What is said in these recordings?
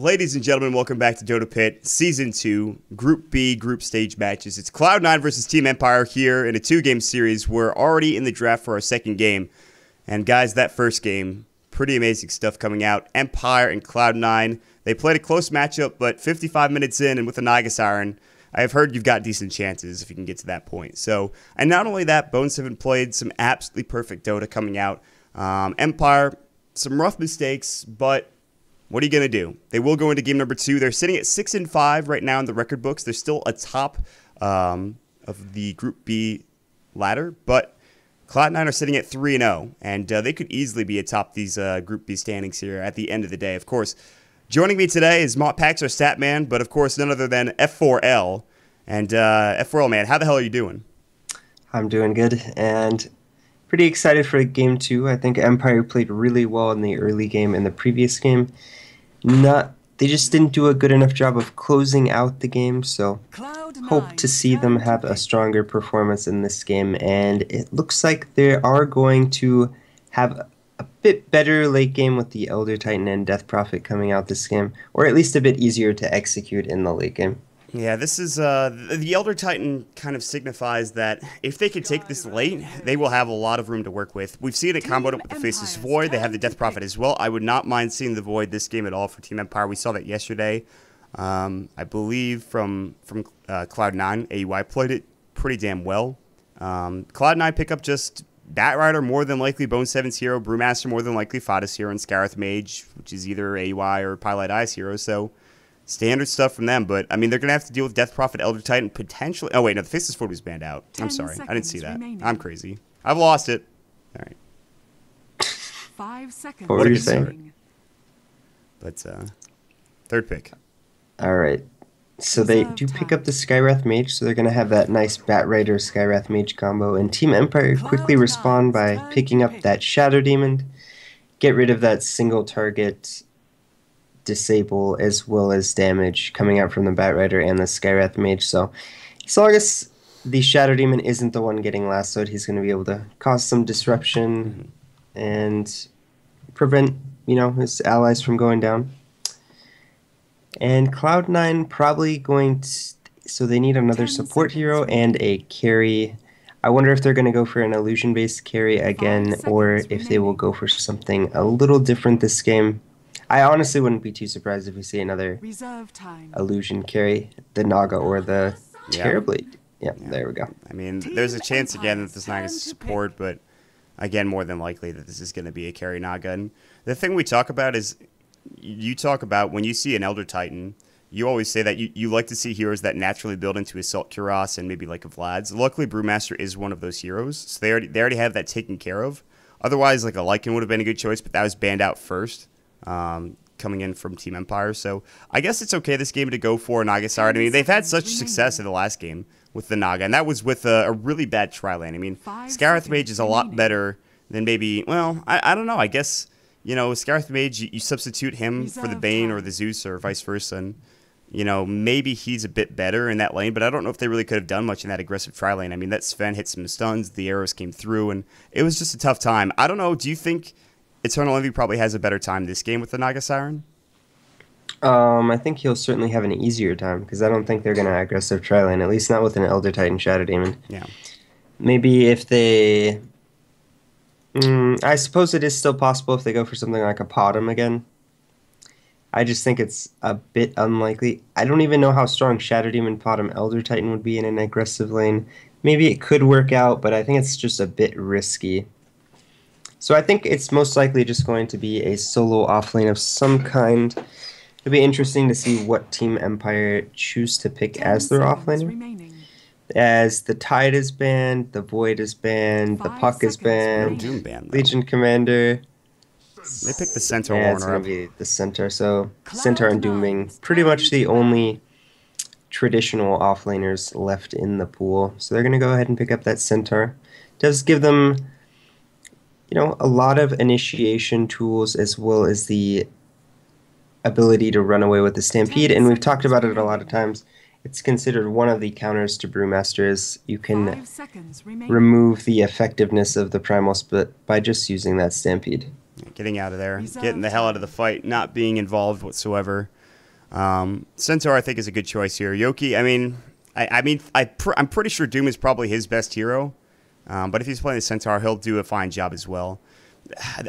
Ladies and gentlemen, welcome back to DotaPit Season 2, Group B group stage matches. It's Cloud9 versus Team Empire here in a two-game series. We're already in the draft for our second game. And guys, that first game, pretty amazing stuff coming out. Empire and Cloud9, they played a close matchup, but 55 minutes in and with the Naga Siren, I've heard you've got decent chances if you can get to that point. So, and not only that, Bone7 played some absolutely perfect Dota coming out. Empire, some rough mistakes, but what are you going to do? They will go into game number 2. They're sitting at 6-5 right now in the record books. They're still atop of the Group B ladder, but Cloud9 are sitting at 3-0, and they could easily be atop these Group B standings here at the end of the day. Of course, joining me today is Pax, our stat man, but of course none other than F4L. And F4L, man, how the hell are you doing? I'm doing good, and pretty excited for game 2. I think Empire played really well in the early game in the previous game. They just didn't do a good enough job of closing out the game, so hope to see them have a stronger performance in this game. And it looks like they are going to have a bit better late game with the Elder Titan and Death Prophet coming out this game, or at least a bit easier to execute in the late game. Yeah, this is the Elder Titan kind of signifies that if they can take this late, they will have a lot of room to work with. We've seen it comboed up with the Faceless Void. They have the Death Prophet as well. I would not mind seeing the Void this game at all for Team Empire. We saw that yesterday. I believe from Cloud9, AUI played it pretty damn well. Cloud9 pick up just Batrider, more than likely Bone7's hero, Brewmaster, more than likely Fada's hero, and Scarith Mage, which is either AUI or Pilot Eye's hero. So standard stuff from them, but I mean, they're going to have to deal with Death Prophet, Elder Titan, potentially. Oh, wait, no, the Faceless Void was banned out. I'm sorry. I didn't see that. Remaining. I'm crazy. I've lost it. All right. 5 seconds. What were you saying? But, third pick. All right. So they do pick up the Skywrath Mage, so they're going to have that nice Batrider Skywrath Mage combo. And Team Empire quickly respond by picking up that Shadow Demon, get rid of that single target disable as well as damage coming out from the Batrider and the Skywrath Mage. So long as the Shadow Demon isn't the one getting lassoed, he's going to be able to cause some disruption and prevent, his allies from going down. And Cloud9 probably going to... So they need another support hero and a carry. I wonder if they're going to go for an illusion-based carry again, or if they will go for something a little different this game. I honestly wouldn't be too surprised if we see another illusion carry, the Naga or the Terrorblade. Yeah, there we go. I mean, there's a chance again that this Naga is support, but again, more than likely that this is going to be a carry Naga. And the thing we talk about is, you talk about when you see an Elder Titan, you always say that you like to see heroes that naturally build into Assault Cuirass and maybe like a Vlad's. Luckily, Brewmaster is one of those heroes, so they already have that taken care of. Otherwise, like a Lycan would have been a good choice, but that was banned out first. Coming in from Team Empire. So I guess it's okay this game to go for Naga Siren. I mean, they've had such success in the last game with the Naga, and that was with a really bad tri-lane. I mean, Scarith Mage is a lot better than maybe, well, I don't know. I guess, Scarith Mage, you substitute him for the Bane or the Zeus or vice versa, and, maybe he's a bit better in that lane, but I don't know if they really could have done much in that aggressive tri-lane. I mean, that Sven hit some stuns, the arrows came through, and it was just a tough time. I don't know, do you think Eternal Envy probably has a better time this game with the Naga Siren? I think he'll certainly have an easier time, because I don't think they're going to aggressive tri-lane, at least not with an Elder Titan Shadow Demon. Yeah. Maybe if they... I suppose it is still possible if they go for something like a Potom again. I just think it's a bit unlikely. I don't even know how strong Shadow Demon Potom Elder Titan would be in an aggressive lane. Maybe it could work out, but I think it's just a bit risky. So I think it's most likely just going to be a solo offlane of some kind. It'll be interesting to see what Team Empire choose to pick as their offlaner. As the Tide is banned, the Void is banned, the Puck is banned, Legion Commander. They picked the Centaur. Yeah, it's going to be the Centaur. So Centaur and Doom being pretty much the only traditional offlaners left in the pool. So they're going to go ahead and pick up that Centaur. Does give them, a lot of initiation tools as well as the ability to run away with the Stampede. And we've talked about it a lot of times. It's considered one of the counters to Brewmaster is you can remove the effectiveness of the Primal Split by just using that Stampede. Getting out of there, getting the hell out of the fight, not being involved whatsoever. Centaur, I think, is a good choice here. Yoki, I'm pretty sure Doom is probably his best hero. But if he's playing the Centaur, he'll do a fine job as well.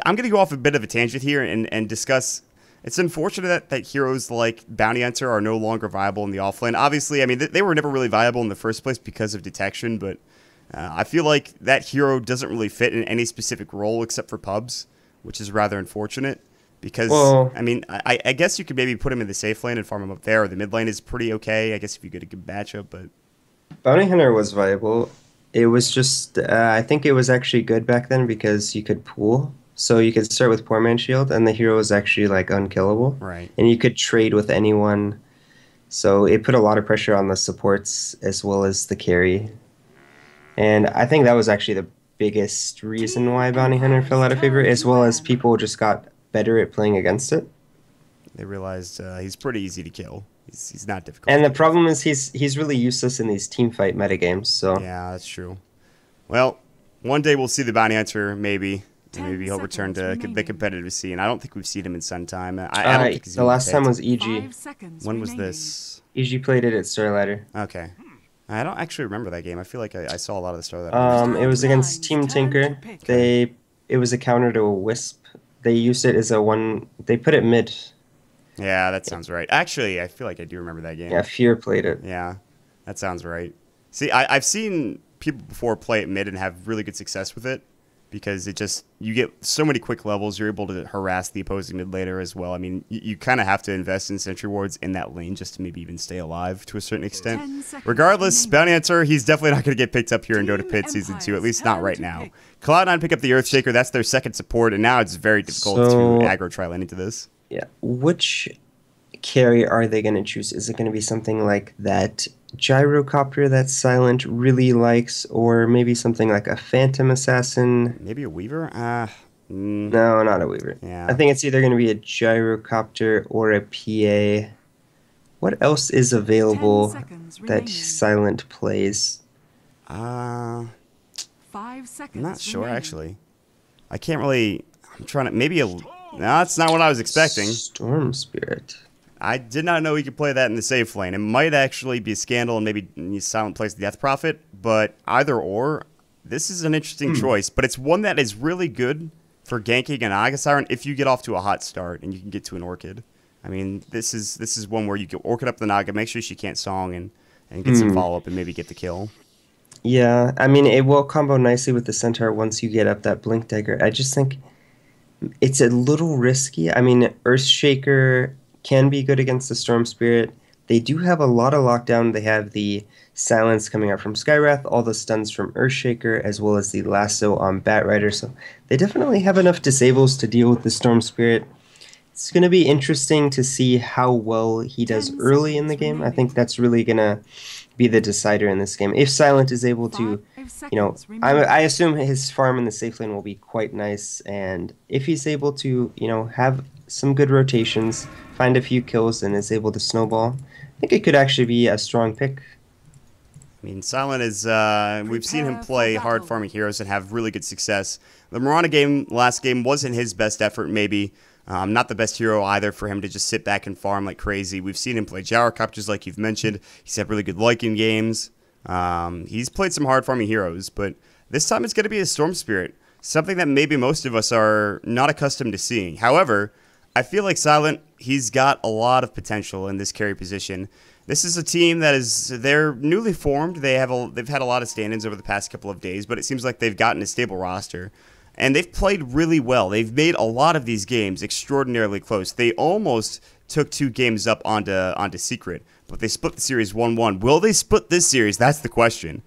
I'm going to go off a bit of a tangent here and discuss. It's unfortunate that heroes like Bounty Hunter are no longer viable in the offlane. Obviously, I mean, they were never really viable in the first place because of detection, but I feel like that hero doesn't really fit in any specific role except for pubs, which is rather unfortunate. Because, Well, I mean, I guess you could maybe put him in the safe lane and farm him up there, or the mid lane is pretty okay, I guess, if you get a good matchup, but... Bounty Hunter was viable. It was just, I think it was actually good back then because you could pool. So you could start with Poor Man's Shield, and the hero was actually like unkillable. Right. And you could trade with anyone. So it put a lot of pressure on the supports as well as the carry. And I think that was actually the biggest reason why Bounty Hunter fell out of favor, as well as people just got better at playing against it. They realized he's pretty easy to kill. He's not difficult. And the problem is he's really useless in these team fight metagames. So yeah, that's true. Well, one day we'll see the Bounty Hunter, maybe. And maybe he'll return to the competitive scene. I don't think we've seen him in some time. I don't think he's the last time was EG. When was this? EG played it at Star Ladder. Okay. I don't actually remember that game. I feel like I saw a lot of the Star Ladder. It was against Team Tinker. It was a counter to a Wisp. They used it as a one. They put it mid. Yeah, that sounds right. Actually, I feel like I do remember that game. Yeah, Fear played it. Yeah, that sounds right. See, I've seen people before play it mid and have really good success with it. Because you get so many quick levels, you're able to harass the opposing mid laner as well. I mean, you kind of have to invest in sentry wards in that lane just to maybe even stay alive to a certain extent. Regardless, Bounty Hunter, he's definitely not going to get picked up here in DotaPit Season 2, at least not right now. Cloud9 pick up the Earthshaker, that's their second support, and now it's very difficult to aggro tri-lane into this. Yeah, which carry are they going to choose? Is it going to be something like that gyrocopter that Silent really likes, or maybe something like a Phantom Assassin? Maybe a Weaver? No, not a Weaver. Yeah. I think it's either going to be a gyrocopter or a PA. What else is available that Silent plays? I'm 5 seconds. not sure, actually. I can't really... I'm trying to... Maybe a... No, that's not what I was expecting. Storm Spirit. I did not know he could play that in the safe lane. It might actually be a scandal and maybe Silent plays the Death Prophet, but either or, this is an interesting choice. But it's one that is really good for ganking an Naga Siren if you get off to a hot start and you can get to an Orchid. I mean, this is one where you can Orchid up the Naga, make sure she can't song, and get some follow-up and maybe get the kill. Yeah, I mean, it will combo nicely with the Centaur once you get up that Blink Dagger. I just think it's a little risky. I mean, Earthshaker can be good against the Storm Spirit. They do have a lot of lockdown. They have the silence coming out from Skywrath, all the stuns from Earthshaker, as well as the lasso on Batrider. So they definitely have enough disables to deal with the Storm Spirit. It's going to be interesting to see how well he does early in the game. I think that's really going to be the decider in this game. If Silent is able to, I assume his farm in the safe lane will be quite nice. And if he's able to, have some good rotations, find a few kills, and is able to snowball, I think it could actually be a strong pick. I mean, Silent is, we've seen him play hard farming heroes and have really good success. The Mirana game, last game, wasn't his best effort, maybe. Not the best hero either for him to just sit back and farm like crazy. We've seen him play gyrocopters like you've mentioned. He's had really good Lycan games. He's played some hard farming heroes, but this time it's going to be a Storm Spirit, something that maybe most of us are not accustomed to seeing. However, I feel like Silent, he's got a lot of potential in this carry position. This is a team that they're newly formed. They've had a lot of stand-ins over the past couple of days, but it seems like they've gotten a stable roster. And they've played really well. They've made a lot of these games extraordinarily close. They almost took 2 games up onto Secret, but they split the series 1-1. Will they split this series? That's the question.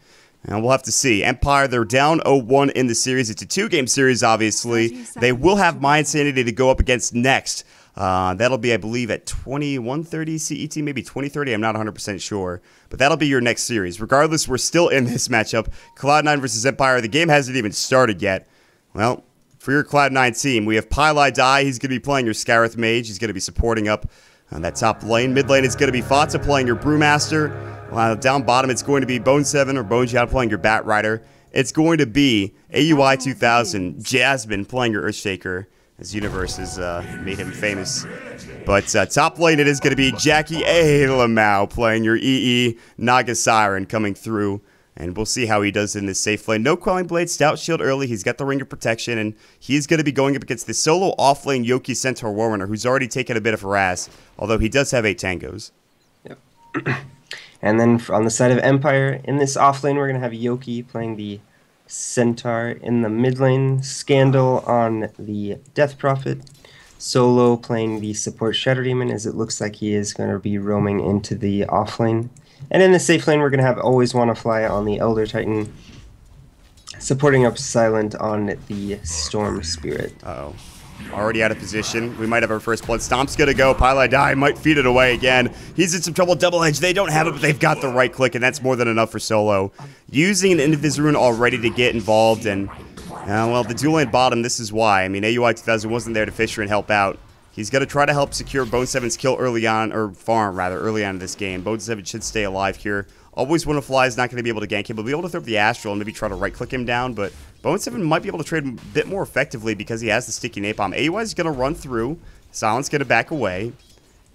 And we'll have to see. Empire, they're down 0-1 in the series. It's a 2-game series, obviously. They will have Mind Sanity to go up against next. That'll be, I believe, at 21:30 CET, maybe 20:30. I'm not 100% sure. But that'll be your next series. Regardless, we're still in this matchup. Cloud9 versus Empire. The game hasn't even started yet. Well, for your Cloud9 team, we have Pylai Dai. He's going to be playing your Scarith Mage. He's going to be supporting up on that top lane. Mid lane is going to be Fatsa playing your Brewmaster. Down bottom, it's going to be Bone7 or Bonejad playing your Batrider. It's going to be AUI 2000, Jasmine playing your Earthshaker. His universe has made him famous. But top lane, it is going to be Jackie A. Lamau playing your EE Naga Siren coming through. And we'll see how he does in this safe lane. No Quelling Blade, Stout Shield early. He's got the Ring of Protection. And he's going to be going up against the solo off-lane Yoki Centaur Warrunner, who's already taken a bit of harass. Although he does have 8 tangos. Yep. And then on the side of Empire, in this off lane, we're going to have Yoki playing the Centaur. In the mid lane, Scandal on the Death Prophet. Solo playing the support Shadow Demon, as it looks like he is going to be roaming into the off lane. And in the safe lane, we're going to have Always Wanna Fly on the Elder Titan, supporting up Silent on the Storm Spirit. Uh-oh. Already out of position. We might have our first blood. Stomp's going to go. Pylai Die might feed it away again. He's in some trouble. Double Edge. They don't have it, but they've got the right click, and that's more than enough for Solo. Using an Invis Rune already to get involved, and, well, the dual lane bottom, this is why. I mean, AUI 2000 wasn't there to Fisher and help out. He's going to try to help secure Bone 7's kill early on, or farm, rather, early on in this game. Bone 7 should stay alive here. Always Wanna Fly is not going to be able to gank him, but be able to throw up the Astral and maybe try to right-click him down, but Bone 7 might be able to trade a bit more effectively because he has the sticky napalm. AUI is going to run through. Silent's going to back away.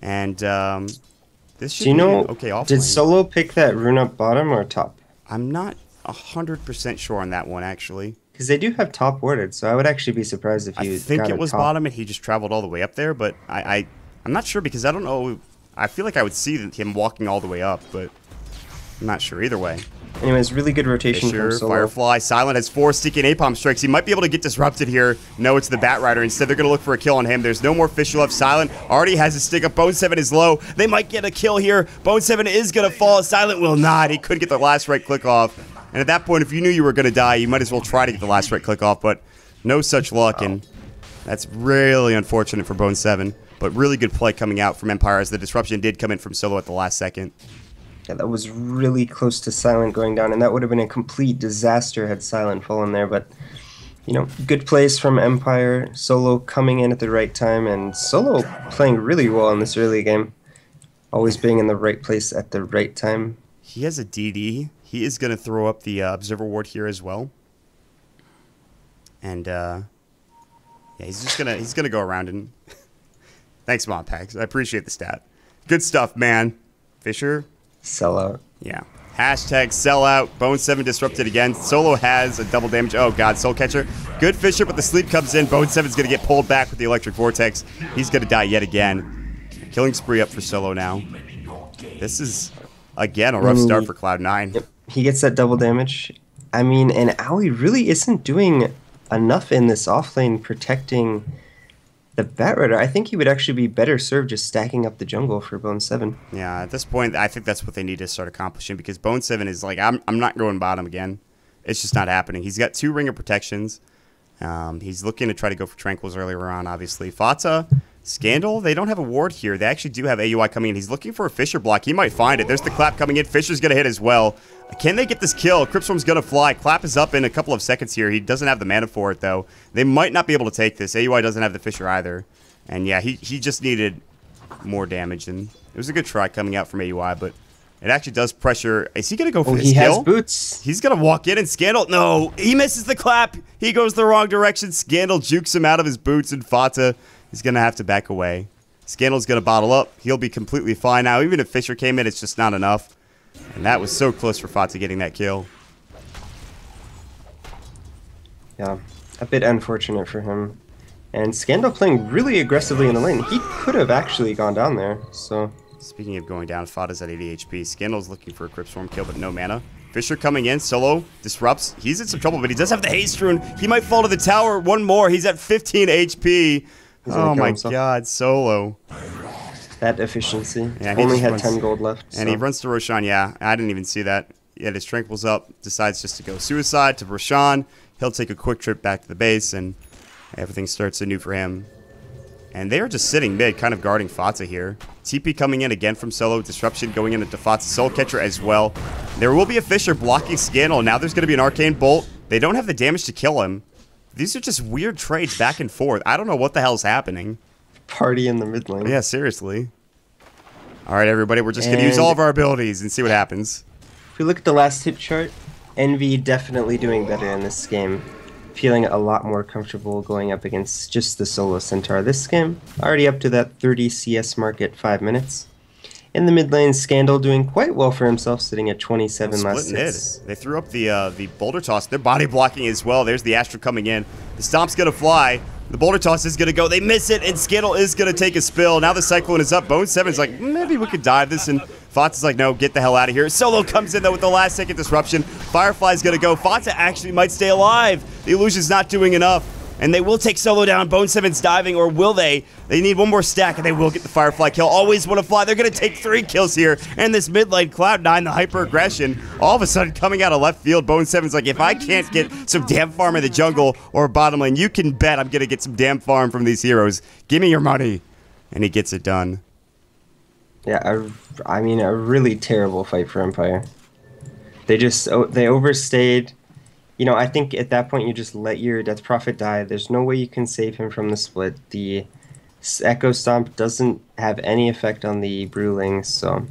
And this should be okay off did lane. Solo pick that rune up bottom or top? I'm not 100% sure on that one, actually. Because they do have top worded, so I would actually be surprised if you I think got it was top. bottom and he just traveled all the way up there, but I'm not sure because I don't know. I feel like I would see him walking all the way up, but I'm not sure either way. Anyways, really good rotation Fisher, from Solo. Firefly, Silent has 4 sticky napalm strikes. He might be able to get disrupted here. No, it's the Bat Rider. Instead, they're going to look for a kill on him. There's no more Fisher left. Silent already has his stick up. Bone 7 is low. They might get a kill here. Bone 7 is going to fall. Silent will not. He couldn't get the last right click off. And at that point, if you knew you were going to die, you might as well try to get the last right click off, but no such luck, and that's really unfortunate for Bone 7. But really good play coming out from Empire as the disruption did come in from Solo at the last second. Yeah, that was really close to Silent going down, and that would have been a complete disaster had Silent fallen there, but, you know, good plays from Empire. Solo coming in at the right time, and Solo playing really well in this early game. Always being in the right place at the right time. He has a DD. He is going to throw up the Observer Ward here as well. And, yeah, he's gonna go around and... Thanks, Modpax. I appreciate the stat. Good stuff, man. Fisher? Sellout. Yeah. Hashtag sellout. Bone 7 disrupted again. Solo has a double damage. Oh, God. Soul Catcher. Good Fisher, but the sleep comes in. Bone 7's going to get pulled back with the Electric Vortex. He's going to die yet again. Killing spree up for Solo now. This is, again, a rough start for Cloud9. Yep. He gets that double damage. I mean, and Aoi really isn't doing enough in this offlane protecting the Batrider. I think he would actually be better served just stacking up the jungle for Bone 7. Yeah, at this point, I think that's what they need to start accomplishing because Bone 7 is like, I'm not going bottom again. It's just not happening. He's got 2 Ring of Protections. He's looking to try to go for Tranquils earlier on, obviously. Fata, Scandal, they don't have a ward here. They actually do have AUI coming in. He's looking for a Fisher block. He might find it. There's the clap coming in. Fisher's going to hit as well. Can they get this kill? Cryptstorm's going to fly. Clap is up in a couple of seconds here. He doesn't have the mana for it, though. They might not be able to take this. AUI doesn't have the Fisher either. And, yeah, he just needed more damage. And it was a good try coming out from AUI, but it actually does pressure. Is he going to go for his kill? He has boots. He's going to walk in and Scandal. No, he misses the clap. He goes the wrong direction. Scandal jukes him out of his boots, and Fata is going to have to back away. Scandal's going to bottle up. He'll be completely fine now. Even if Fisher came in, it's just not enough. And that was so close for Fata getting that kill. Yeah, a bit unfortunate for him. And Scandal playing really aggressively in the lane. He could have actually gone down there, so... Speaking of going down, Fata's at 80 HP. Scandal's looking for a Cryptstorm kill, but no mana. Fisher coming in, Solo, disrupts. He's in some trouble, but he does have the haste rune. He might fall to the tower. One more. He's at 15 HP. Oh my God, Solo. That efficiency. Yeah, Only had 10 gold left. And he runs to Roshan. Yeah, I didn't even see that. Yeah, his Tranquil's up. Decides just to go suicide to Roshan. He'll take a quick trip back to the base, and everything starts anew for him. And they are just sitting mid, kind of guarding Fata here. TP coming in again from Solo. Disruption going into Fata's Soul Catcher as well. There will be a Fisher blocking Scandal. Now there's going to be an Arcane Bolt. They don't have the damage to kill him. These are just weird trades back and forth. I don't know what the hell's happening. Party in the mid lane. Yeah, seriously. All right, everybody. We're just going to use all of our abilities and see what happens. If we look at the last hit chart, Envy definitely doing better in this game. feeling a lot more comfortable going up against just the solo Centaur this game. Already up to that 30 CS mark at 5 minutes. In the mid lane, Scandal doing quite well for himself, sitting at 27 last hits. They threw up the boulder toss. They're body blocking as well. There's the Astra coming in. The Stomp's going to fly. The boulder toss is going to go. They miss it, and Scandal is going to take a spill. Now the Cyclone is up. Bone 7's like, maybe we could dive this, and Fonz is like, no, get the hell out of here. Solo comes in, though, with the last-second disruption. Firefly's going to go. Fonz actually might stay alive. The Illusion's not doing enough. And they will take Solo down. Bone 7's diving, or will they? They need one more stack, and they will get the Firefly kill. Always want to fly. They're going to take 3 kills here. And this mid lane, Cloud9, the hyper-aggression, all of a sudden coming out of left field. Bone 7's like, if I can't get some damn farm in the jungle or bottom lane, you can bet I'm going to get some damn farm from these heroes. Give me your money. And he gets it done. Yeah, I mean, a really terrible fight for Empire. They overstayed. You know, I think at that point you just let your Death Prophet die. There's no way you can save him from the split. The Echo Stomp doesn't have any effect on the Brewlings, so...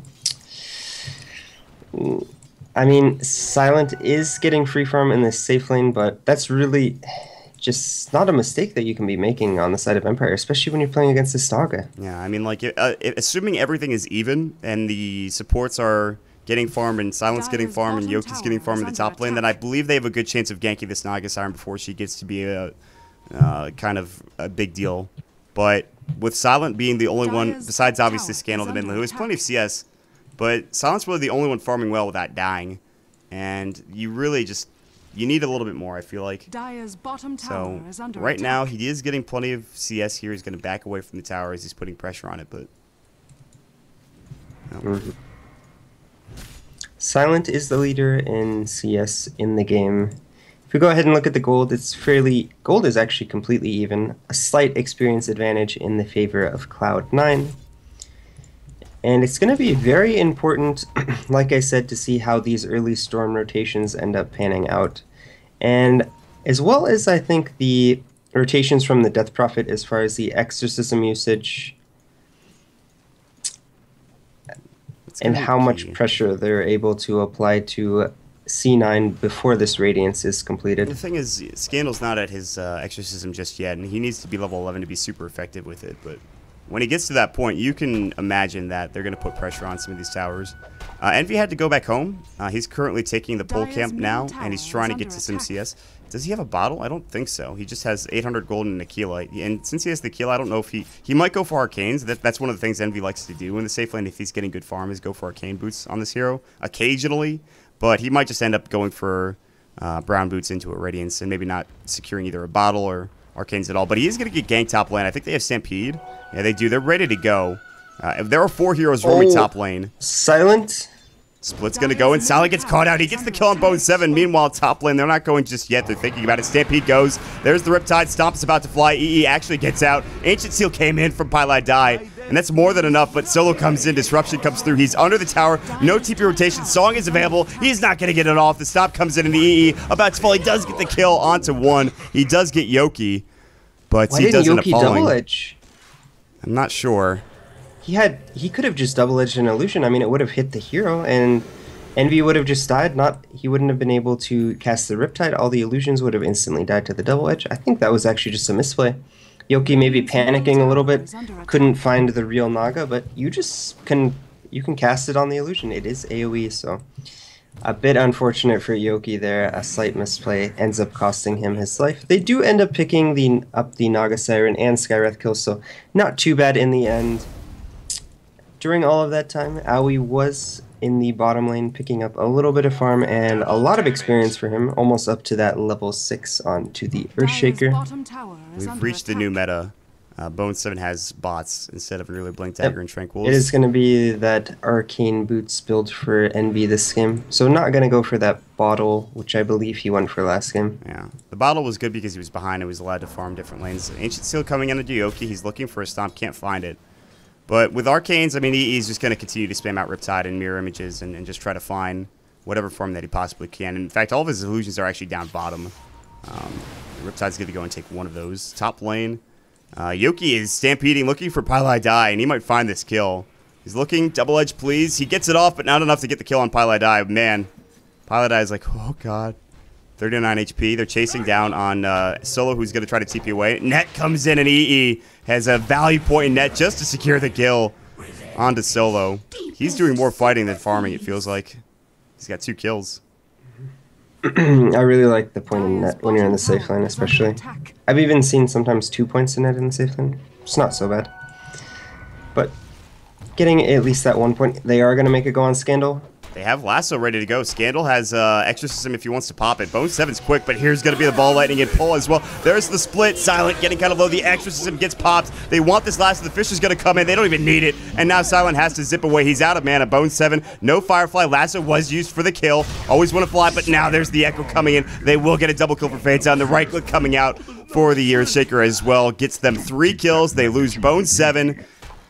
I mean, Silent is getting free farm in this safe lane, but that's really just not a mistake that you can be making on the side of Empire, especially when you're playing against this Naga. Yeah, I mean, like, assuming everything is even and the supports are getting farm and Silence getting farm and Yoki's getting farm in the top lane, then I believe they have a good chance of ganking this Naga Siren before she gets to be a kind of a big deal. But with Silent being the only one, besides obviously Scandal the mid lane, who has plenty of CS, but Silent's really the only one farming well without dying. And you really just, you need a little bit more, I feel like. So right now, he is getting plenty of CS here. He's going to back away from the tower as he's putting pressure on it, but... No. Silent is the leader in CS in the game. If we go ahead and look at the gold, gold is actually completely even. A slight experience advantage in the favor of Cloud9. And it's going to be very important, like I said, to see how these early Storm rotations end up panning out. And as well as, I think, the rotations from the Death Prophet as far as the Exorcism usage and how much pressure they're able to apply to C9 before this Radiance is completed. The thing is, Scandal's not at his Exorcism just yet, and he needs to be level 11 to be super effective with it, but... when he gets to that point, you can imagine that they're going to put pressure on some of these towers. Envy had to go back home. He's currently taking the pole camp now, and he's trying to get to some CS. Does he have a bottle? I don't think so. He just has 800 gold and an Aquila. And since he has the Aquila, I don't know if he might go for Arcanes. That's one of the things Envy likes to do in the safe lane if he's getting good farm, is go for Arcane boots on this hero occasionally. But he might just end up going for brown boots into a Radiance and maybe not securing either a bottle or Arcanes at all. But he is going to get ganked top lane. I think they have Stampede. Yeah, they do. They're ready to go. There are 4 heroes roaming top lane. Silent. Split's going to go, and Silent gets caught out. He gets the kill on Bone 7. Meanwhile, top lane, they're not going just yet. They're thinking about it. Stampede goes. There's the Riptide. Stomp is about to fly. EE actually gets out. Ancient Seal came in from Pylai Die, and that's more than enough, but Solo comes in. Disruption comes through. He's under the tower. No TP rotation. Song is available. He's not going to get it off. The Stomp comes in, and the EE about to fall. He does get the kill onto 1. He does get Yoki, but he does end up falling. Double edge? I'm not sure. He could have just double edged an illusion. I mean, it would have hit the hero, and Envy would have just died. He wouldn't have been able to cast the Riptide. All the illusions would have instantly died to the double edge. I think that was actually just a misplay. Yoki maybe panicking a little bit, couldn't find the real Naga, but you can cast it on the illusion. It is AoE, so a bit unfortunate for Yoki there. A slight misplay ends up costing him his life. They do end up picking up the Naga Siren and Skywrath kills, so not too bad in the end. During all of that time, Aoi was in the bottom lane picking up a little bit of farm and a lot of experience for him, almost up to that level 6 onto the Earthshaker. We've reached the new meta. Bone 7 has bots instead of an early Blink Dagger and Tranquils. It is going to be that Arcane Boots build for Envy this game. So not going to go for that bottle, which I believe he went for last game. Yeah. The bottle was good because he was behind and was allowed to farm different lanes. Ancient Seal coming in to Yoki. He's looking for a stomp. Can't find it. But with Arcanes, I mean, he's just going to continue to spam out Riptide and Mirror Images and just try to find whatever form that he possibly can. In fact, all of his illusions are actually down bottom. Riptide's going to go and take one of those. Top lane. Yoki is stampeding, looking for Pylai Die, and he might find this kill. He's looking, double edge, please. He gets it off, but not enough to get the kill on Pylai Die. Man, Pylai Die is like, oh god. 39 HP. They're chasing down on Solo, who's going to try to TP away. Net comes in, and EE has a value point in net just to secure the kill onto Solo. He's doing more fighting than farming, it feels like. He's got 2 kills. I really like the point in net when you're in the safe lane, especially. I've even seen sometimes 2 points in net in the safe lane. It's not so bad. But getting at least that 1 point, they are going to make it go on Scandal. They have Lasso ready to go. Scandal has Exorcism if he wants to pop it. Bone 7's quick, but here's going to be the ball lightning and pull as well. There's the split. Silent getting kind of low. The Exorcism gets popped. They want this Lasso. The Fisher's going to come in. They don't even need it. And now Silent has to zip away. He's out of mana. Bone 7. No Firefly. Lasso was used for the kill. Always want to fly, but now there's the Echo coming in. They will get a double kill for Fade Down. The right click coming out for the Earthshaker as well. Gets them 3 kills. They lose Bone 7.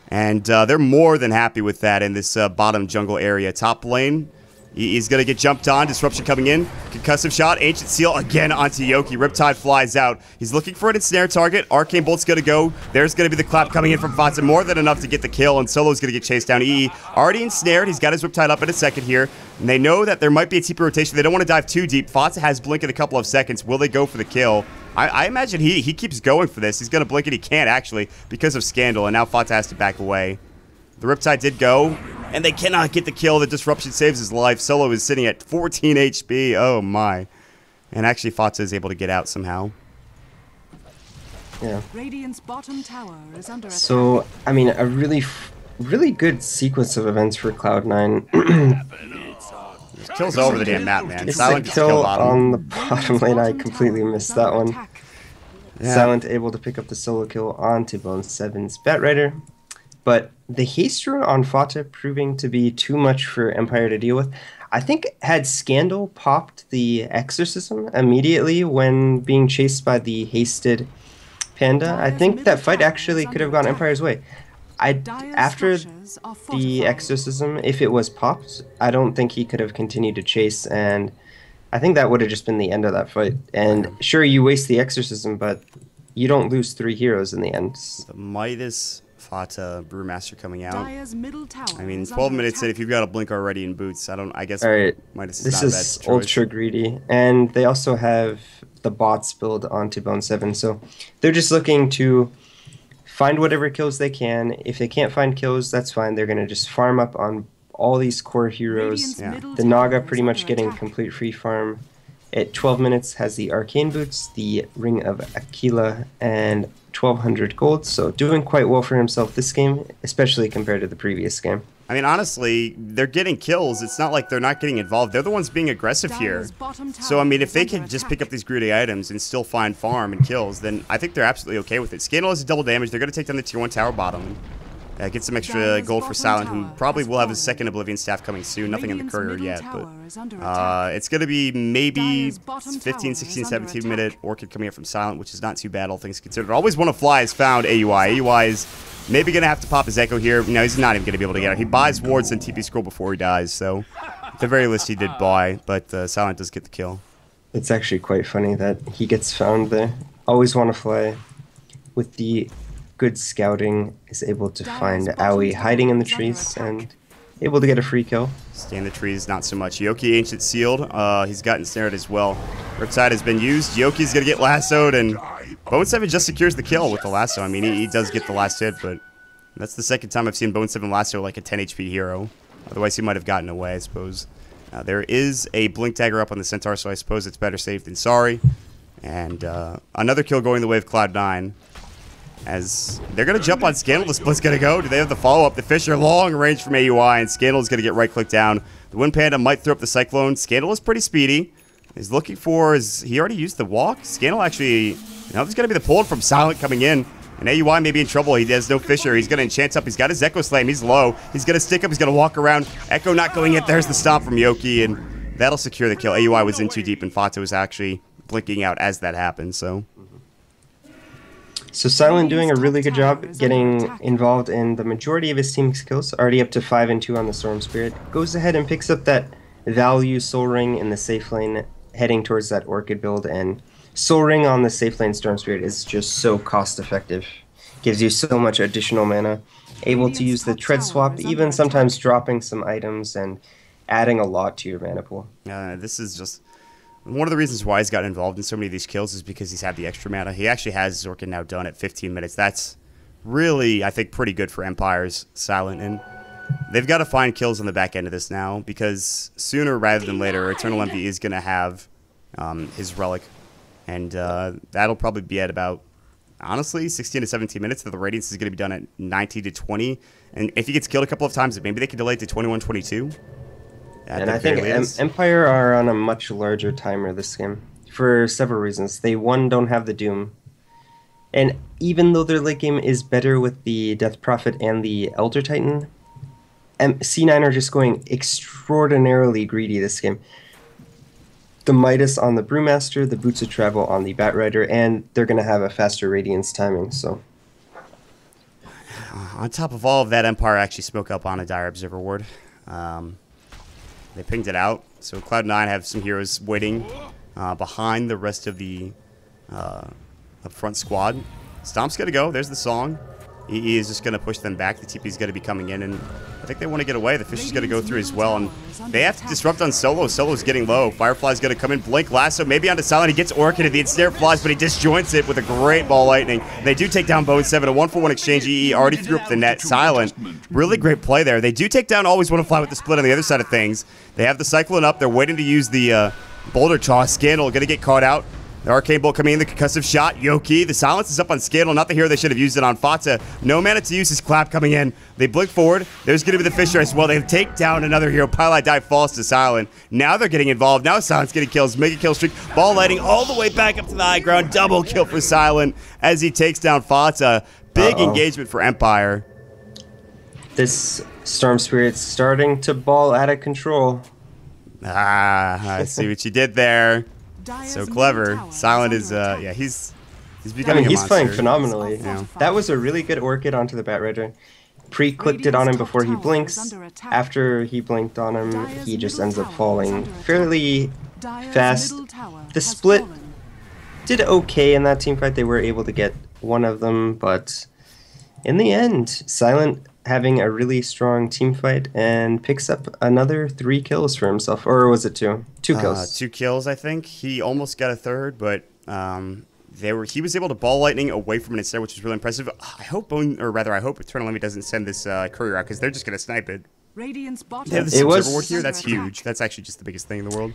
And they're more than happy with that in this bottom jungle area. Top lane. He's going to get jumped on. Disruption coming in. Concussive shot. Ancient Seal again onto Yoki. Riptide flies out. He's looking for an ensnare target. Arcane Bolt's going to go. There's going to be the clap coming in from Fatsa. More than enough to get the kill. And Solo's going to get chased down. EE already ensnared. He's got his Riptide up in a second here. And they know that there might be a TP rotation. They don't want to dive too deep. Fatsa has Blink in a couple of seconds. Will they go for the kill? I imagine he keeps going for this. He's going to Blink it. He can't actually because of Scandal. And now Fatsa has to back away. The Riptide did go, and they cannot get the kill. The Disruption saves his life. Solo is sitting at 14 HP. Oh, my. And actually, Fatsa is able to get out somehow. Yeah. Radiant's bottom tower is under attack. So, I mean, a really good sequence of events for Cloud9. Kills all over the damn map, man. It's Silent the gets kill kill bottom. on the bottom lane. I completely missed that one. Yeah. Silent able to pick up the solo kill onto Bone 7's Batrider. But the haste rune on Fata proving to be too much for Empire to deal with. I think had Scandal popped the Exorcism immediately when being chased by the hasted Panda, I think that fight actually could have gone Empire's way. After the Exorcism, if it was popped, I don't think he could have continued to chase, and I think that would have just been the end of that fight. And sure, you waste the Exorcism, but you don't lose 3 heroes in the end. The Midas Fata Brewmaster coming out. Middle tower I mean, is 12 under minutes in. attack. If you've got a Blink already in boots, I guess Alright, Midas is this not a is bad choice. ultra greedy, and they also have the bots build onto Bone 7, so they're just looking to find whatever kills they can. If they can't find kills, that's fine. They're going to just farm up on all these core heroes. Yeah. The Naga pretty much getting complete free farm. At 12 minutes has the Arcane Boots, the Ring of Aquila, and 1200 gold, so doing quite well for himself this game, especially compared to the previous game. I mean, honestly, they're getting kills. It's not like they're not getting involved. They're the ones being aggressive here. So, I mean, if they can just pick up these greedy items and still find farm and kills, then I think they're absolutely okay with it. Scandal has double damage. They're going to take down the tier 1 tower bottom. Get some extra gold for Silent, who probably will have his second Oblivion Staff coming soon. Nothing in the courier yet, but it's going to be maybe 15, 16, 17 minute Orchid coming up from Silent, which is not too bad, all things considered. Always want to fly has found AUI. AUI is maybe going to have to pop his Echo here. No, he's not even going to be able to get out. He buys wards and TP Scroll before he dies, so at the very least he did buy, but Silent does get the kill. It's actually quite funny that he gets found there. Always want to fly with the good scouting, is able to find Aoi hiding in the trees and able to get a free kill. Stay in the trees, not so much. Yoki Ancient Sealed, he's gotten snared as well. Riptide has been used. Yoki's going to get lassoed, and Bone 7 just secures the kill with the lasso. I mean, he does get the last hit, but that's the second time I've seen Bone 7 lasso like a 10 HP hero. Otherwise, he might have gotten away, I suppose. There is a Blink Dagger up on the Centaur, so I suppose it's better safe than sorry. And another kill going the way of Cloud9. As they're going to jump on Scandal. The split's going to go. Do they have the follow-up? The Fisher long range from AUI, and Scandal's going to get right-click down. The Wind Panda might throw up the Cyclone. Scandal is pretty speedy. He's looking for... he already used the walk? Scandal actually... Now there's going to be the pull from Silent coming in. And AUI may be in trouble. He has no Fisher. He's going to enchant up. He's got his Echo Slam. He's low. He's going to stick up. He's going to walk around. Echo not going in. There's the stomp from Yoki, and that'll secure the kill. AUI was in too deep, and Fata was actually blinking out as that happened, so... So Silent doing a really good job getting involved in the majority of his team's kills, already up to 5 and 2 on the Storm Spirit. Goes ahead and picks up that value Soul Ring in the safe lane, heading towards that Orchid build, and Soul Ring on the safe lane Storm Spirit is just so cost effective. Gives you so much additional mana. Able to use the Tread Swap, even sometimes dropping some items and adding a lot to your mana pool. This is just... One of the reasons why he's gotten involved in so many of these kills is because he's had the extra mana. He actually has Zorkin now done at 15 minutes. That's really, I think, pretty good for Empire's Silent. And they've got to find kills on the back end of this now, because sooner rather than later, Eternal Envy is going to have his Relic. And that'll probably be at about, honestly, 16 to 17 minutes. The Radiance is going to be done at 19 to 20. And if he gets killed a couple of times, maybe they can delay it to 21, 22. And I think Empire are on a much larger timer this game for several reasons. They, one, don't have the Doom. And even though their late game is better with the Death Prophet and the Elder Titan, C9 are just going extraordinarily greedy this game. The Midas on the Brewmaster, the Boots of Travel on the Batrider, and they're going to have a faster Radiance timing, so... On top of all of that, Empire actually spoke up on a Dire Observer ward. They pinged it out, so Cloud9 have some heroes waiting behind the rest of the front squad. Stomp's going to go. There's the song. EE is just going to push them back. The TP is going to be coming in, and I think they want to get away. The Fish is going to go through as well, and they have to disrupt on Solo. Solo's getting low. Firefly's going to come in. Blink Lasso, maybe onto Silent. He gets Orchid, and the ensnare flies, but he disjoints it with a great Ball Lightning. They do take down Bone 7. A 1-for-1 exchange. EE already threw up the net. Silent, really great play there. They do take down Always Want to Fly with the split on the other side of things. They have the Cyclone up. They're waiting to use the Boulder Chaw. Scandal going to get caught out. The Arcane Bolt coming in, the concussive shot. Yoki, the silence is up on Scandal, not the hero they should have used it on. Fata, no mana to use his clap coming in. They blink forward. There's going to be the Fisher as well. They take down another hero. Pylite Dive falls to Silent. Now they're getting involved. Now Silent's getting kills. Mega kill streak. Ball lighting all the way back up to the high ground. Double kill for Silent as he takes down Fata. Big engagement for Empire. This Storm Spirit's starting to ball out of control. Ah, I see what you did there. So clever. Silent is, yeah, he's becoming he's a monster. playing phenomenally. Yeah. That was a really good Orchid onto the Batrider. Pre-clicked it on him before he blinks. After he blinked on him, he just ends up falling fairly fast. The split did okay in that team fight. They were able to get one of them, but in the end, Silent having a really strong team fight and picks up another 3 kills for himself. Or was it 2? 2 kills. 2 kills, I think. He almost got a third, but he was able to Ball Lightning away from an ensnare, which is really impressive. I hope Eternal Envy doesn't send this courier out, because they're just going to snipe it. They have this observer ward here. That's huge. That's actually just the biggest thing in the world.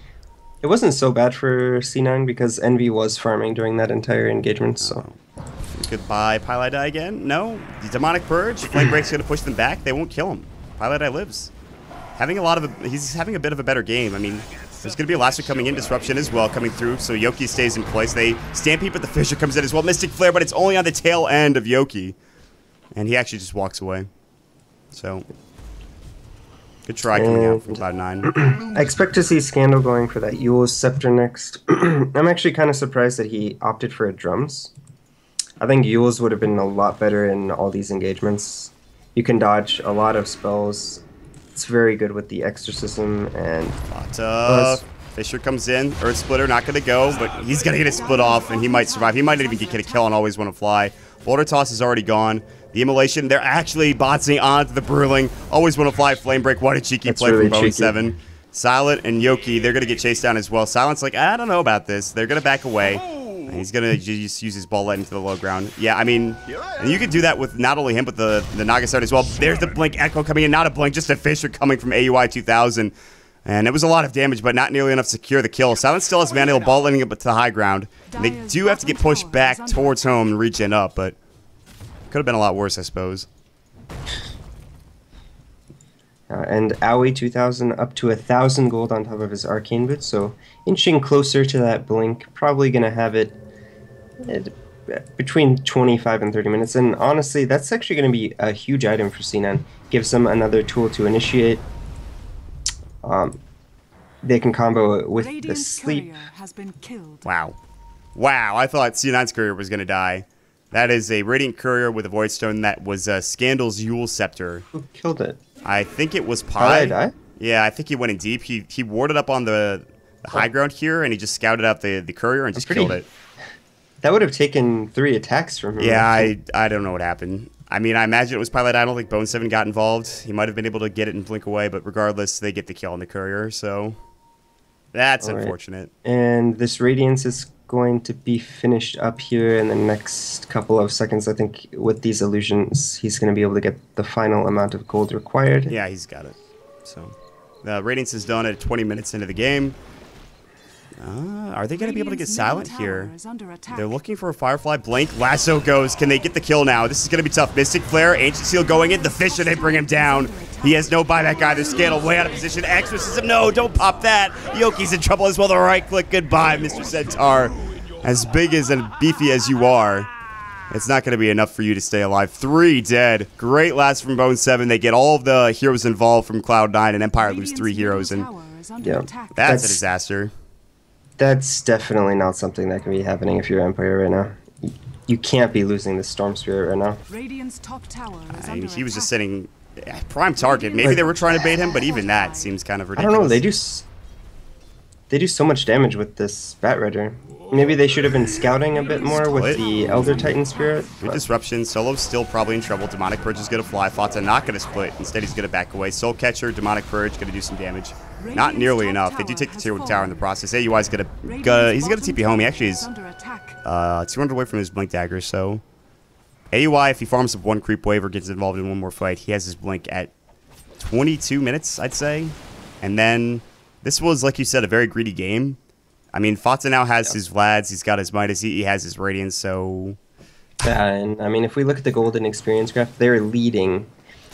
It wasn't so bad for C9 because Envy was farming during that entire engagement, so... Goodbye, Pylite Die again? No. The Demonic Purge. Flame Break's going to push them back. They won't kill him. Pylite Die lives. He's having a bit of a better game. I mean, there's going to be a Lasso coming in. Disruption as well coming through, so Yoki stays in place. They Stampede, but the Fisher comes in as well. Mystic Flare, but it's only on the tail end of Yoki. And he actually just walks away. So, good try coming out from Cloud9. I expect to see Scandal going for that Yule's Scepter next. I'm actually kind of surprised that he opted for a Drums. I think Yule's would have been a lot better in all these engagements. You can dodge a lot of spells. It's very good with the Exorcism and... Fisher comes in. Earth Splitter not going to go, but he's going to get a split off, and he might survive. He might even get a kill on Always Want to Fly. Boulder Toss is already gone. The Immolation, they're actually botsing onto the Brewling. Always Want to Fly, Flame Break. What a cheeky play really from Bone cheeky. 7. Silent and Yoki, they're going to get chased down as well. Silent's like, I don't know about this. They're going to back away. And he's going to just use his Ball Lightning to the low ground. Yeah, I mean, and you could do that with not only him, but the Nagasart as well. There's the Blink Echo coming in. Not a Blink, just a Fisher coming from AUI 2000. And it was a lot of damage, but not nearly enough to secure the kill. Silent still has mana, Ball Lightning up to the high ground. And they do have to get pushed back towards home and regen up, but could have been a lot worse, I suppose. And Aoi 2000 up to 1,000 gold on top of his Arcane Boots, so inching closer to that Blink. Probably going to have it between 25 and 30 minutes. And honestly, that's actually going to be a huge item for C9. Gives them another tool to initiate. They can combo it with the Sleep. Wow. Wow, I thought C9's Courier was going to die. That is a Radiant Courier with a Void Stone. That was Scandal's Yule Scepter. Who killed it? I think it was Pi. Did I die? Yeah, I think he went in deep. He warded up on the high ground here, and he just scouted out the Courier and just killed it. That would have taken 3 attacks from him. Yeah, I don't know what happened. I mean, I imagine it was Pilot. I don't think Bone 7 got involved. He might have been able to get it and blink away, but regardless, they get the kill on the Courier, so... That's All right. unfortunate. And this Radiance is going to be finished up here in the next couple of seconds. I think with these illusions, he's going to be able to get the final amount of gold required. Yeah, he's got it. So, the Radiance is done at 20 minutes into the game. Are they going to be able to get silent here? They're looking for a Firefly. Blink. Lasso goes. Can they get the kill now? This is going to be tough. Mystic Flare. Ancient Seal going in. The Fisher, they bring him down. He has no buyback either. Scandal way out of position. Exorcism. No, don't pop that. Yoki's in trouble as well. The right click. Goodbye, Mr. Centaur. As big as and beefy as you are, it's not going to be enough for you to stay alive. 3 dead. Great last from Bone 7. They get all of the heroes involved from Cloud9, and Empire lose 3 heroes. And yeah, that's a disaster. That's definitely not something that can be happening if you're Empire right now. You can't be losing the Storm Spirit right now. Radiant's top tower is He was just sitting prime target. Maybe they were trying to bait him, but even that seems kind of ridiculous. I don't know. They do so much damage with this Bat Rider. Maybe they should have been scouting a bit more with the Elder Titan Spirit. Good disruption. Solo's still probably in trouble. Demonic Purge is going to fly. Fata not going to split. Instead, he's going to back away. Soul Catcher, Demonic Purge, going to do some damage. Not nearly enough. They do take the tier 1 tower in the process. AUI is going to he's going to TP home. He actually is 200 away from his Blink Dagger. So AUI, if he farms up 1 creep wave or gets involved in 1 more fight, he has his Blink at 22 minutes, I'd say. And then this was, like you said, a very greedy game. I mean, Fata now has his Vlads, he's got his Midas, he has his Radiance, so... Yeah, and I mean, if we look at the golden experience graph, they're leading.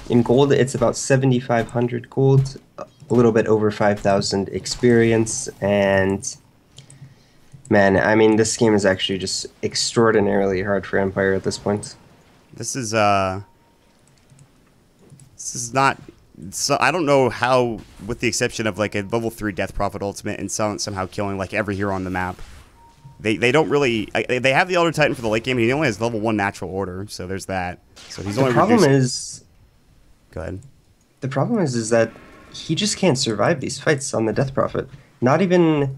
In gold, it's about 7,500 gold, a little bit over 5,000 experience, and... Man, I mean, this game is actually just extraordinarily hard for Empire at this point. This is not... So I don't know how, with the exception of like a level 3 Death Prophet ultimate and somehow killing like every hero on the map, they don't really. They have the Elder Titan for the late game, and he only has level 1 natural order, so there's that. So he's only. The problem is. Go ahead. The problem is that he just can't survive these fights on the Death Prophet. Not even.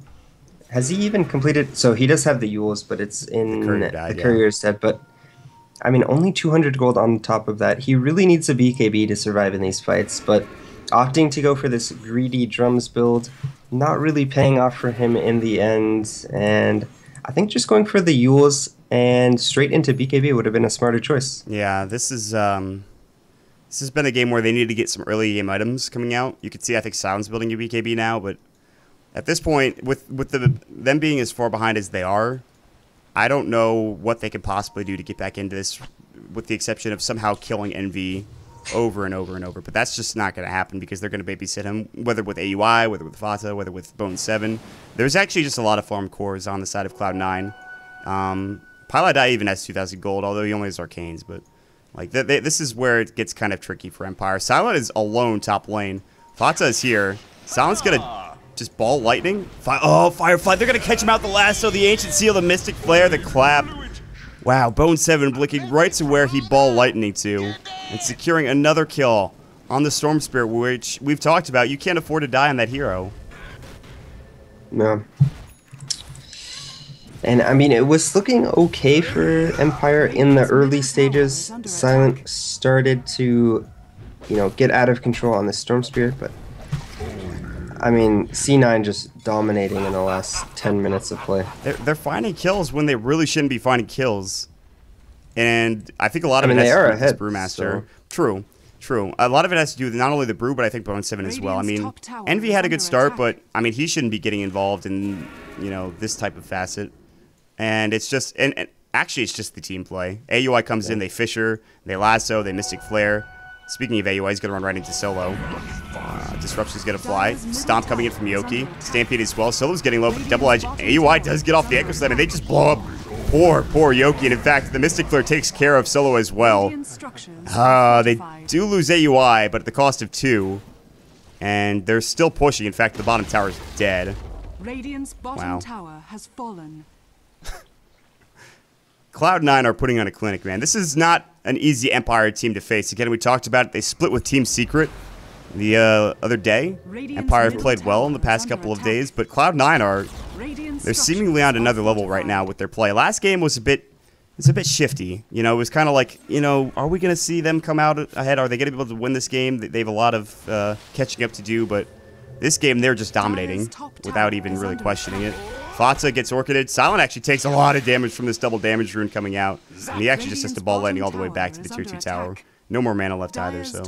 Has he even completed? So he does have the Yules, but it's in the Courier's dead. But I mean, only 200 gold on top of that. He really needs a BKB to survive in these fights, but opting to go for this greedy drums build, not really paying off for him in the end, and I think just going for the Yules and straight into BKB would have been a smarter choice. Yeah, this has been a game where they need to get some early game items coming out. You can see, I think, Silence building a BKB now, but at this point, with them being as far behind as they are, I don't know what they could possibly do to get back into this, with the exception of somehow killing Envy over and over and over. But that's just not going to happen because they're going to babysit him, whether with AUI, whether with Fata, whether with Bone 7. There's actually just a lot of farm cores on the side of Cloud9. Piladai even has 2,000 gold, although he only has Arcanes. But like this is where it gets kind of tricky for Empire. Silent is alone top lane. Fata is here. Silent's going to... just ball lightning. Firefly. They're going to catch him out the lasso, the Ancient Seal, the Mystic Flare, the clap. Wow, Bone 7 blinking right to where he ball lightning to. And securing another kill on the Storm Spirit, which we've talked about. You can't afford to die on that hero. No. And I mean, it was looking okay for Empire in the early stages. Silent started to, get out of control on the Storm Spirit, but I mean, C9 just dominating in the last 10 minutes of play. They're finding kills when they really shouldn't be finding kills. And I think a lot of it has to do with this Brewmaster. So. True. A lot of it has to do with not only the Brew, but I think Bone 7 as well. I mean, Envy had a good start, but I mean, he shouldn't be getting involved in, this type of facet. And it's just, and actually it's just the team play. AUI comes in, they Fisher, they Lasso, they Mystic Flare. Speaking of AUI, he's going to run right into Solo. Disruption's going to fly. Stomp coming in from Yoki. Stampede as well. Solo's getting low, but Double Edge. AUI does get off the Echo Slam, and they just blow up poor Yoki. And in fact, the Mystic Flare takes care of Solo as well. They do lose AUI, but at the cost of 2. And they're still pushing. In fact, the bottom tower is dead. Radiant's bottom tower has fallen. Cloud9 are putting on a clinic, man. This is not an easy Empire team to face. Again, we talked about it. They split with Team Secret the other day. Empire have played well in the past couple of days, but Cloud9 they're seemingly on another level right now with their play. Last game was a bit shifty. It was kind of like, are we going to see them come out ahead? Are they going to be able to win this game? They have a lot of catching up to do, but This game, they're just dominating without even really questioning it. Fatsa gets Orchided. Silent actually takes a lot of damage from this double damage rune coming out. And he actually just has to ball lightning all the way back to the tier 2 tower. No more mana left either, so.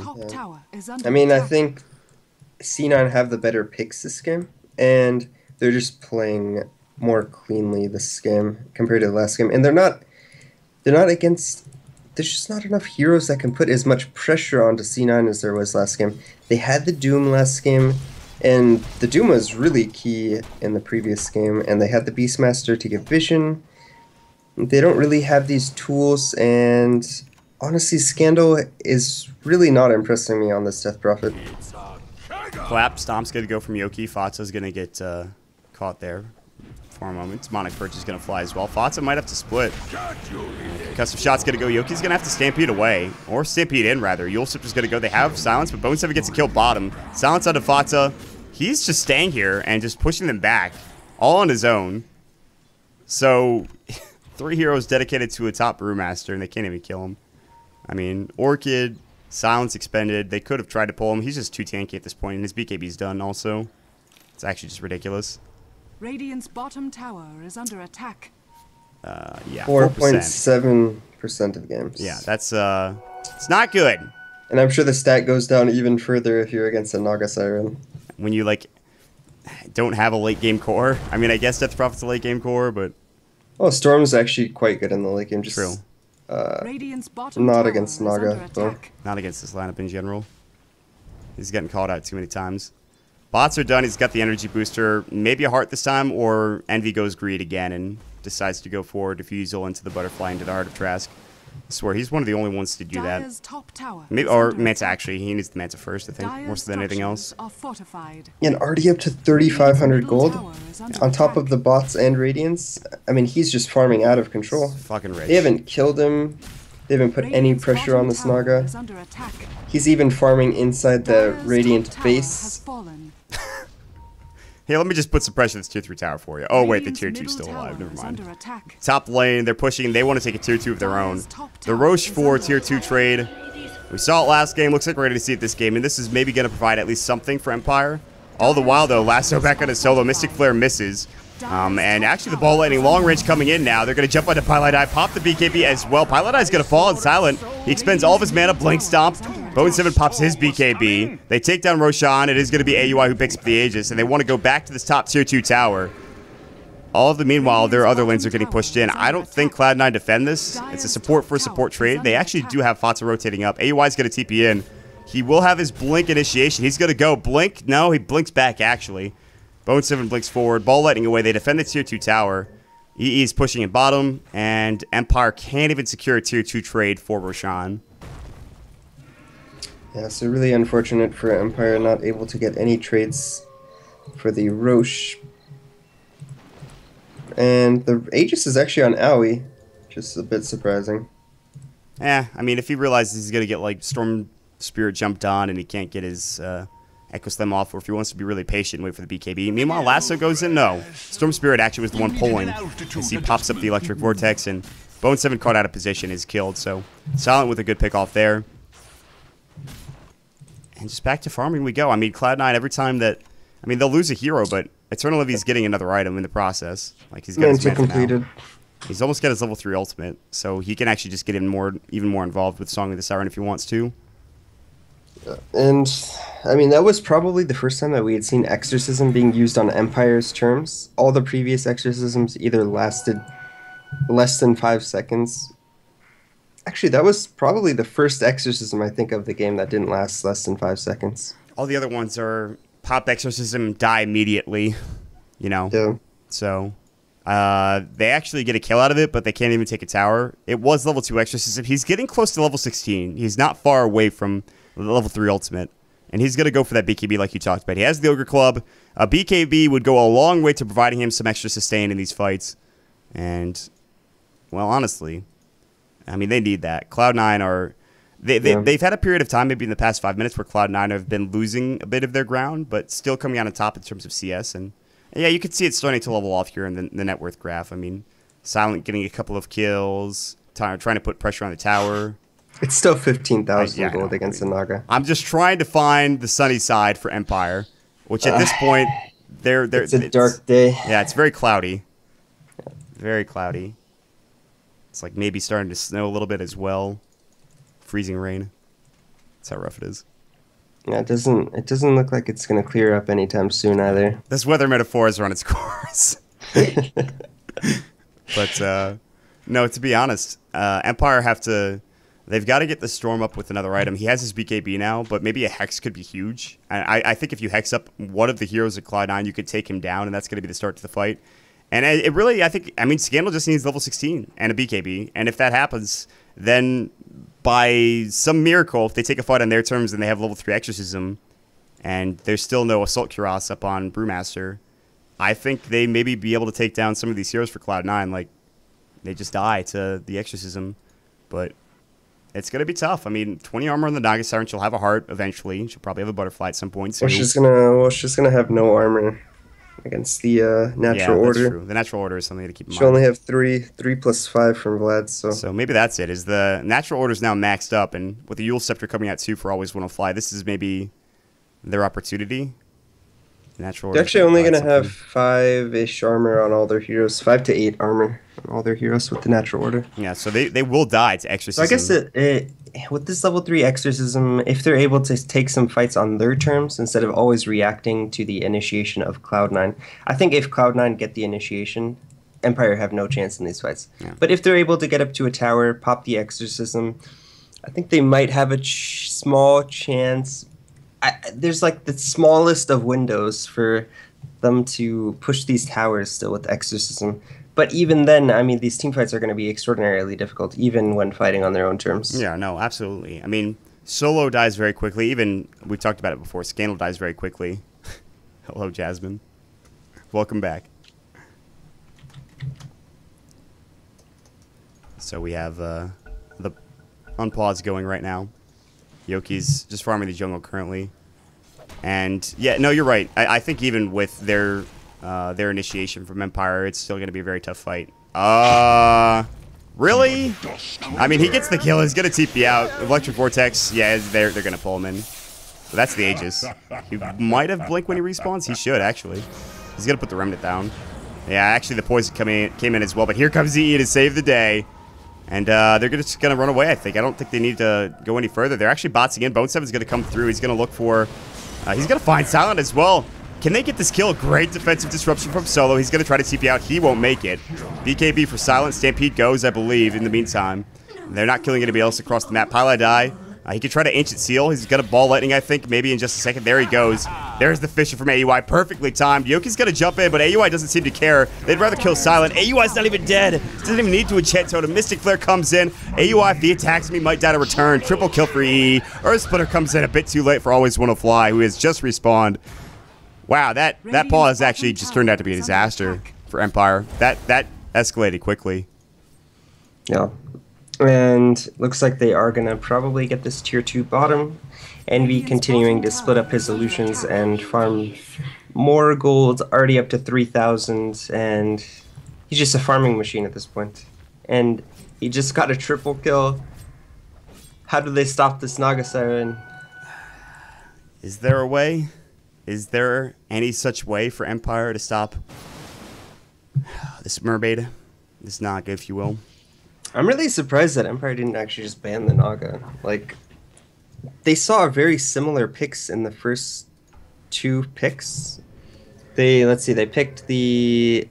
I mean, I think C9 have the better picks this game, and they're just playing more cleanly this game compared to the last game. And they're not against. There's just not enough heroes that can put as much pressure onto C9 as there was last game. They had the Doom last game, and the Doom was really key in the previous game, and they had the Beastmaster to give vision. They don't really have these tools, and honestly, Scandal is really not impressing me on this Death Prophet. Clap, Stomp's going to go from Yoki. Fatsa's going to get caught there for a moment. Demonic Perch is going to fly as well. Fatsa might have to split. Custom Shot's going to go. Yoki's going to have to Stampede away. Or Stampede in, rather. Yulsip is going to go. They have Silence, but Bone 7 gets a kill bottom. Silence onto Fatsa. He's just staying here and just pushing them back. All on his own. So, 3 heroes dedicated to a top Brewmaster, and they can't even kill him. I mean, Orchid, Silence expended. They could have tried to pull him. He's just too tanky at this point, and his BKB's done also. It's actually just ridiculous. Radiant's bottom tower is under attack. Yeah, 4.7% of games. Yeah, that's it's not good. And I'm sure the stat goes down even further if you're against a Naga Siren. When you like don't have a late game core. I mean, I guess Death Prophet's a late game core, but oh, Storm's actually quite good in the late game. Just, true. Not against Naga, though. Not against this lineup in general. He's getting called out too many times. Bots are done. He's got the energy booster. Maybe a heart this time, or Envy goes greed again and decides to go forward, diffusal into the butterfly into the Heart of Trask. I swear, he's one of the only ones to do that. Maybe, or Manta, actually. He needs the Manta first, I think, more so than anything else. And already up to 3,500 gold on top of the bots and Radiance. I mean, he's just farming out of control. Fucking rich. They haven't killed him. They haven't put any pressure on this Naga. He's even farming inside the Radiant base. Hey, let me just put some pressure on this tier 3 tower for you. Oh, wait, the tier 2's still alive. Never mind. Top lane, they're pushing. They want to take a tier 2 of their own. The Roche 4 tier 2 trade. We saw it last game. Looks like we're ready to see it this game. And this is maybe going to provide at least something for Empire. All the while, though, Lasso back on his solo. Mystic Flare misses. And actually, the ball lightning long range coming in now. They're going to jump onto Pilot Eye, pop the BKB as well. Pilot Eye is going to fall on Silent. He expends all of his mana, Blink Stomp. Bone 7 pops his BKB. They take down Roshan. It is going to be AUI who picks up the Aegis, and they want to go back to this top tier 2 tower. All of the meanwhile, their other lanes are getting pushed in. I don't think Cloud9 defend this. It's a support for support trade. They actually do have Fatsa rotating up. AUI is going to TP in. He will have his Blink initiation. He's going to go. Blink? No, he blinks back, actually. Bone 7 blinks forward. Ball lightning away. They defend the tier 2 tower. EE is pushing in bottom, and Empire can't even secure a tier 2 trade for Roshan. Yeah, so really unfortunate for Empire not able to get any trades for the Roche. And the Aegis is actually on Aoi, just a bit surprising. I mean, if he realizes he's going to get, like, Storm Spirit jumped on and he can't get his Echo Slam off, or if he wants to be really patient and wait for the BKB. Meanwhile, Lasso goes in. No. Storm Spirit actually was the one pulling as he pops up the Electric Vortex, and Bone 7 caught out of position is killed. So Silent with a good pick off there. And just back to farming we go. I mean, Cloud9, every time that... I mean, they'll lose a hero, but Eternal Livy's getting another item in the process. Like, he's got his Manta completed. Now. He's almost got his level 3 ultimate, so he can actually just get even more involved with Song of the Siren if he wants to. And, I mean, that was probably the first time that we had seen Exorcism being used on Empire's terms. All the previous Exorcisms either lasted less than 5 seconds. Actually, that was probably the first Exorcism, I think, of the game that didn't last less than 5 seconds. All the other ones are pop Exorcism, die immediately, you know? Yeah. So, they actually get a kill out of it, but they can't even take a tower. It was level 2 Exorcism. He's getting close to level 16. He's not far away from the level 3 ultimate. And he's going to go for that BKB like you talked about. He has the Ogre Club. A BKB would go a long way to providing him some extra sustain in these fights. And, well, honestly... I mean, they need that. Cloud9 are... They've had a period of time, maybe in the past 5 minutes, where Cloud9 have been losing a bit of their ground, but still coming out on top in terms of CS. And yeah, you can see it starting to level off here in the net worth graph. I mean, Silent getting a couple of kills, trying to put pressure on the tower. It's still 15,000 gold against the Naga. I'm just trying to find the sunny side for Empire. which at this point, it's a dark day. Yeah, it's very cloudy. Very cloudy. It's like maybe starting to snow a little bit as well. Freezing rain. That's how rough it is. Yeah, it doesn't look like it's gonna clear up anytime soon either. This weather metaphor has run its course. But no, to be honest, Empire they've got to get the Storm up with another item. He has his BKB now, but maybe a Hex could be huge. And I think if you Hex up one of the heroes at Cloud9, you could take him down, and that's going to be the start to the fight. And it really, I mean, Scandal just needs level 16 and a BKB. And if that happens, then by some miracle, if they take a fight on their terms and they have level 3 Exorcism, and there's still no Assault Cuirass up on Brewmaster, I think they maybe be able to take down some of these heroes for Cloud9. Like, they just die to the Exorcism. But it's going to be tough. I mean, 20 armor on the Naga Siren. She'll have a heart eventually. She'll probably have a butterfly at some point. Well, she's gonna have no armor against the natural order. That's true. The natural order is something to keep in mind. She'll only have 3 plus 5 from Vlad. So maybe that's it. Is the natural order is now maxed up, and with the Yule Scepter coming out too for Always Wanna Fly, this is maybe their opportunity. Natural. They're actually only gonna have 5-ish armor on all their heroes, 5 to 8 armor on all their heroes with the natural order. Yeah, so they will die to Exorcism. So I guess with this level 3 Exorcism, if they're able to take some fights on their terms instead of always reacting to the initiation of Cloud9, I think if Cloud9 get the initiation, Empire have no chance in these fights. Yeah. But if they're able to get up to a tower, pop the Exorcism, I think they might have a small chance. There's like the smallest of windows for them to push these towers still with Exorcism. But even then, I mean, these team fights are going to be extraordinarily difficult, even when fighting on their own terms. Yeah, no, absolutely. I mean, Solo dies very quickly. Even, we talked about it before, Scandal dies very quickly. Hello, Jasmine. Welcome back. So we have the unpause going right now. Yoki's just farming the jungle currently. And, yeah, no, you're right. I think even with their initiation from Empire, it's still going to be a very tough fight. Really? I mean, he gets the kill. He's going to TP out. Electric Vortex, yeah, they're going to pull him in. But that's the Aegis. He might have Blink when he respawns. He should, actually. He's going to put the Remnant down. Yeah, actually, the Poison came in as well. But here comes EE to save the day. And they're just going to run away, I think. I don't think they need to go any further. They're actually botsing in. Bone 7's going to come through. He's going to look for... he's going to find Silent as well. Can they get this kill? Great defensive disruption from Solo. He's going to try to TP out. He won't make it. BKB for Silent. Stampede goes, I believe, in the meantime. They're not killing anybody else across the map. Pila die. He could try to Ancient Seal. He's going to Ball Lightning, I think, maybe in just a second. There he goes. There's the Fisher from AUI. Perfectly timed. Yoki's going to jump in, but AUI doesn't seem to care. They'd rather kill Silent. AUI's not even dead. Doesn't even need to enchant Totem. Mystic Flare comes in. AUI, if he attacks me, might die to return. Triple kill for EE. Earth Splitter comes in a bit too late for Always Wanna Fly, who has just respawned. Wow, that pause actually just turned out to be a disaster for Empire. That escalated quickly. Yeah. And looks like they are going to probably get this tier 2 bottom and be continuing to split up his illusions and farm more gold, already up to 3,000, and he's just a farming machine at this point. And he just got a triple kill. How do they stop this Naga Siren? Is there a way? Is there any such way for Empire to stop this mermaid, this Naga, if you will? I'm really surprised that Empire didn't actually just ban the Naga. Like, they saw very similar picks in the first 2 picks. They picked they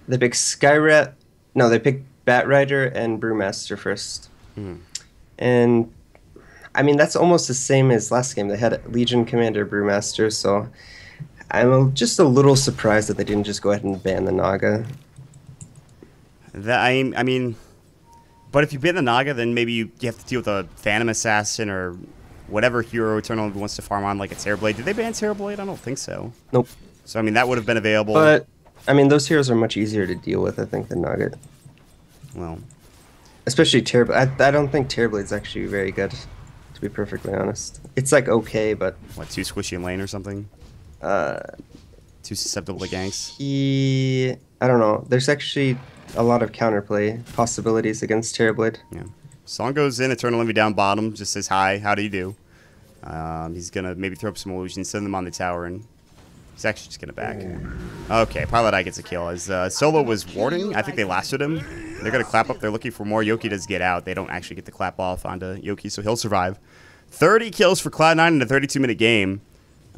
picked Skyrat. No, they picked Batrider and Brewmaster first. And I mean, that's almost the same as last game. They had Legion Commander Brewmaster, so I'm just a little surprised that they didn't just go ahead and ban the Naga. I mean, but if you ban the Naga, then maybe you have to deal with a Phantom Assassin or whatever hero Eternal wants to farm on, like a Terrorblade. Did they ban Terrorblade? I don't think so. Nope. So, I mean, that would have been available. But, I mean, those heroes are much easier to deal with, I think, than Naga. Well. Especially Terrorblade. I don't think Terrorblade's actually very good, to be perfectly honest. It's, like, okay, but... What, too squishy in lane or something? Too susceptible to ganks? I don't know. There's actually a lot of counterplay possibilities against Terrorblade. Yeah. Song goes in, Eternal Envy down bottom, just says hi, how do you do? He's going to maybe throw up some illusions, send them on the tower, and he's actually just going to back. Okay, Pilot Eye gets a kill. As Solo was warding, I think they lasted him. They're going to clap up. They're looking for more. Yoki does get out. They don't actually get the clap off onto Yoki, so he'll survive. 30 kills for Cloud9 in a 32-minute game.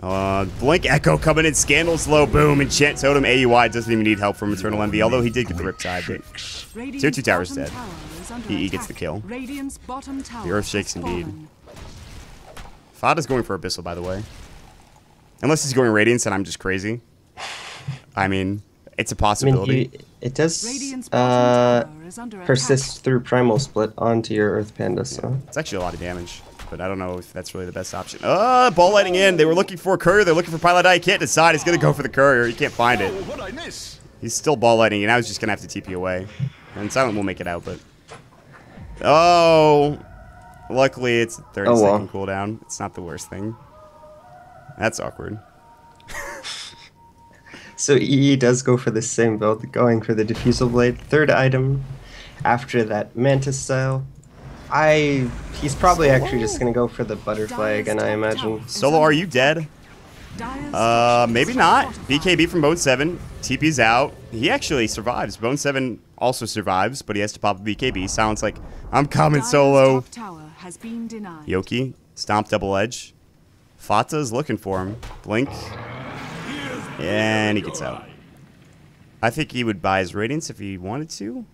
Blink Echo coming in. Scandal's low. Boom. Enchant Totem. AUI doesn't even need help from Eternal Envy, although he did get the Riptide. But Tier 2 Tower's dead. He gets the kill. The Earth shakes indeed. Fada's going for Abyssal, by the way. Unless he's going Radiance and I'm just crazy. I mean, it's a possibility. It does persist through Primal Split onto your Earth Panda, so... It's actually a lot of damage, but I don't know if that's really the best option. Ball lighting in. They were looking for a Courier. They're looking for Pilot Eye. He can't decide. He's going to go for the Courier. He can't find it. He's still ball lighting, and now he's just going to have to TP away. And Silent will make it out, but... Oh... Luckily, it's a 30-second cooldown. It's not the worst thing. That's awkward. So EE does go for the same build, going for the Diffusal Blade. Third item after that Mantis style. He's probably actually just going to go for the Butterfly again, I imagine. Solo, are you dead? Maybe not. BKB from Bone 7. TP's out. He actually survives. Bone 7 also survives, but he has to pop a BKB. Silent's like, I'm coming, Solo. Yoki, Stomp Double Edge. Fata's looking for him. Blink. And he gets out. I think he would buy his Radiance if he wanted to.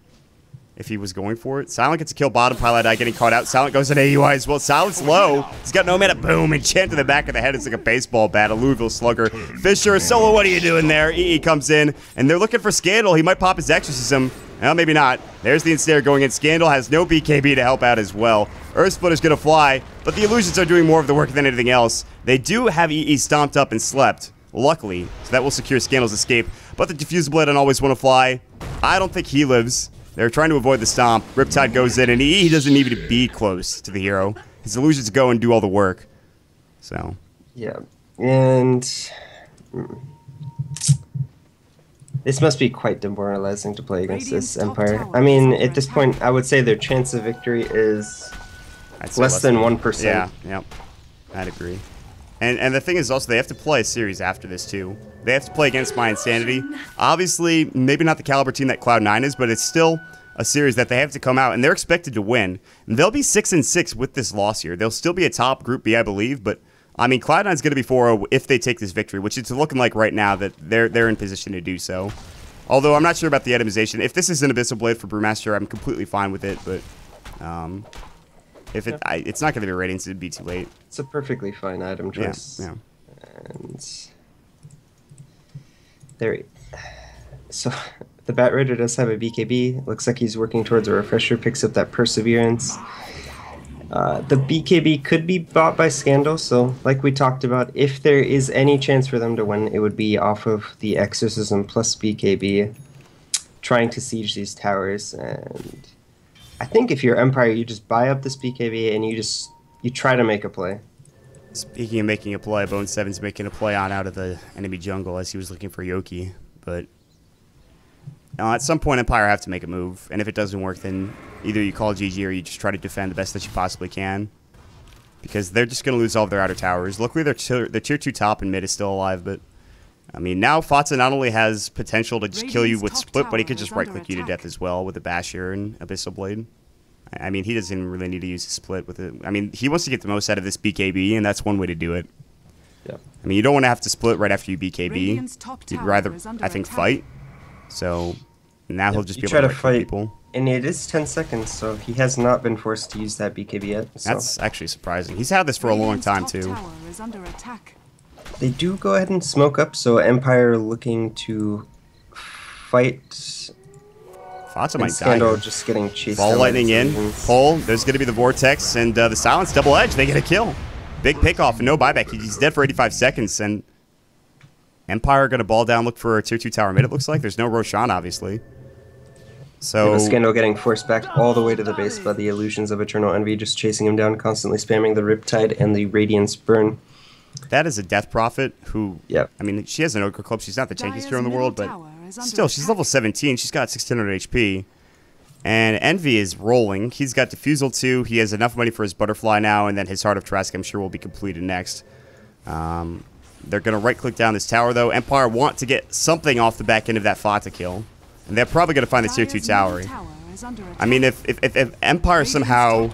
If he was going for it. Silent gets a kill. Bottom Pilot Eye getting caught out. Silent goes in AUI as well. Silent's low. He's got no mana. Boom. Enchant to the back of the head. It's like a baseball bat. A Louisville Slugger. Fisher, Solo, what are you doing there? EE comes in. And they're looking for Scandal. He might pop his Exorcism. Well, maybe not. There's the Ensnare going in. Scandal has no BKB to help out as well. Earth Split is going to fly, but the Illusions are doing more of the work than anything else. They do have EE stomped up and slept, luckily, so that will secure Scandal's escape. But the Diffusal Blade and Always Want to Fly, I don't think he lives. They're trying to avoid the stomp. Riptide goes in, and EE doesn't even need to be close to the hero. His Illusions go and do all the work. So. Yeah, and... This must be quite demoralizing to play against this Empire. I mean, at this point, I would say their chance of victory is less than 1%. Yeah, yep. I'd agree. And the thing is also, they have to play a series after this, too. They have to play against My Insanity. Obviously, maybe not the caliber team that Cloud9 is, but it's still a series that they have to come out, and they're expected to win. And they'll be 6-6 with this loss here. They'll still be a top Group B, I believe, but... I mean, Cloud9's going to be 4-0 if they take this victory, which it's looking like right now that they're in position to do so. Although I'm not sure about the itemization. If this is an Abyssal Blade for Brewmaster, I'm completely fine with it. But if it's not going to be Radiance, it'd be too late. It's a perfectly fine item choice. Yeah. And there. So the Bat Raider does have a BKB. Looks like he's working towards a refresher. Picks up that Perseverance. The BKB could be bought by Scandal, so like we talked about, if there is any chance for them to win, it would be off of the Exorcism plus BKB, trying to siege these towers. And I think if you're Empire, you just buy up this BKB and you try to make a play. Speaking of making a play, Bone 7's making a play on out of the enemy jungle as he was looking for Yoki, but at some point Empire have to make a move, and if it doesn't work, then either you call GG or you just try to defend the best that you possibly can, because they're just going to lose all of their outer towers. Luckily, the tier 2 top and mid is still alive, but I mean, now Fatsa not only has potential to just kill you with Split, but he could just right-click you to death as well with a Basher and Abyssal Blade. I mean, he doesn't really need to use his Split with it. I mean, he wants to get the most out of this BKB, and that's one way to do it. Yeah. I mean, you don't want to have to split right after you BKB. You'd rather, I think, fight. So now he'll just be able to fight people. And it is 10 seconds, so he has not been forced to use that BKB yet. So. That's actually surprising. He's had this for a long time, too. They do go ahead and smoke up, so Empire looking to fight. Fatsa might Scandal die. just getting chased. Ball lightning in. Pull. There's going to be the Vortex, and the Silence double edge. They get a kill. Big pickoff and no buyback. He's dead for 85 seconds, and Empire going to ball down, look for a tier 2 tower mid, it looks like. There's no Roshan, obviously. So Scandal getting forced back all the way to the base by the Illusions of Eternal Envy, just chasing him down, constantly spamming the Riptide and the Radiance Burn. That is a Death Prophet who, yep. I mean, she has an Ogre Club. She's not the tankiest hero in the world, but still, she's level 17. She's got 1600 HP. And Envy is rolling. He's got Diffusal 2. He has enough money for his Butterfly now, and then his Heart of Trask, I'm sure, will be completed next. They're going to right-click down this tower, though. Empire want to get something off the back end of that Fata kill. And they're probably going to find the tier 2 tower. I mean, if Empire somehow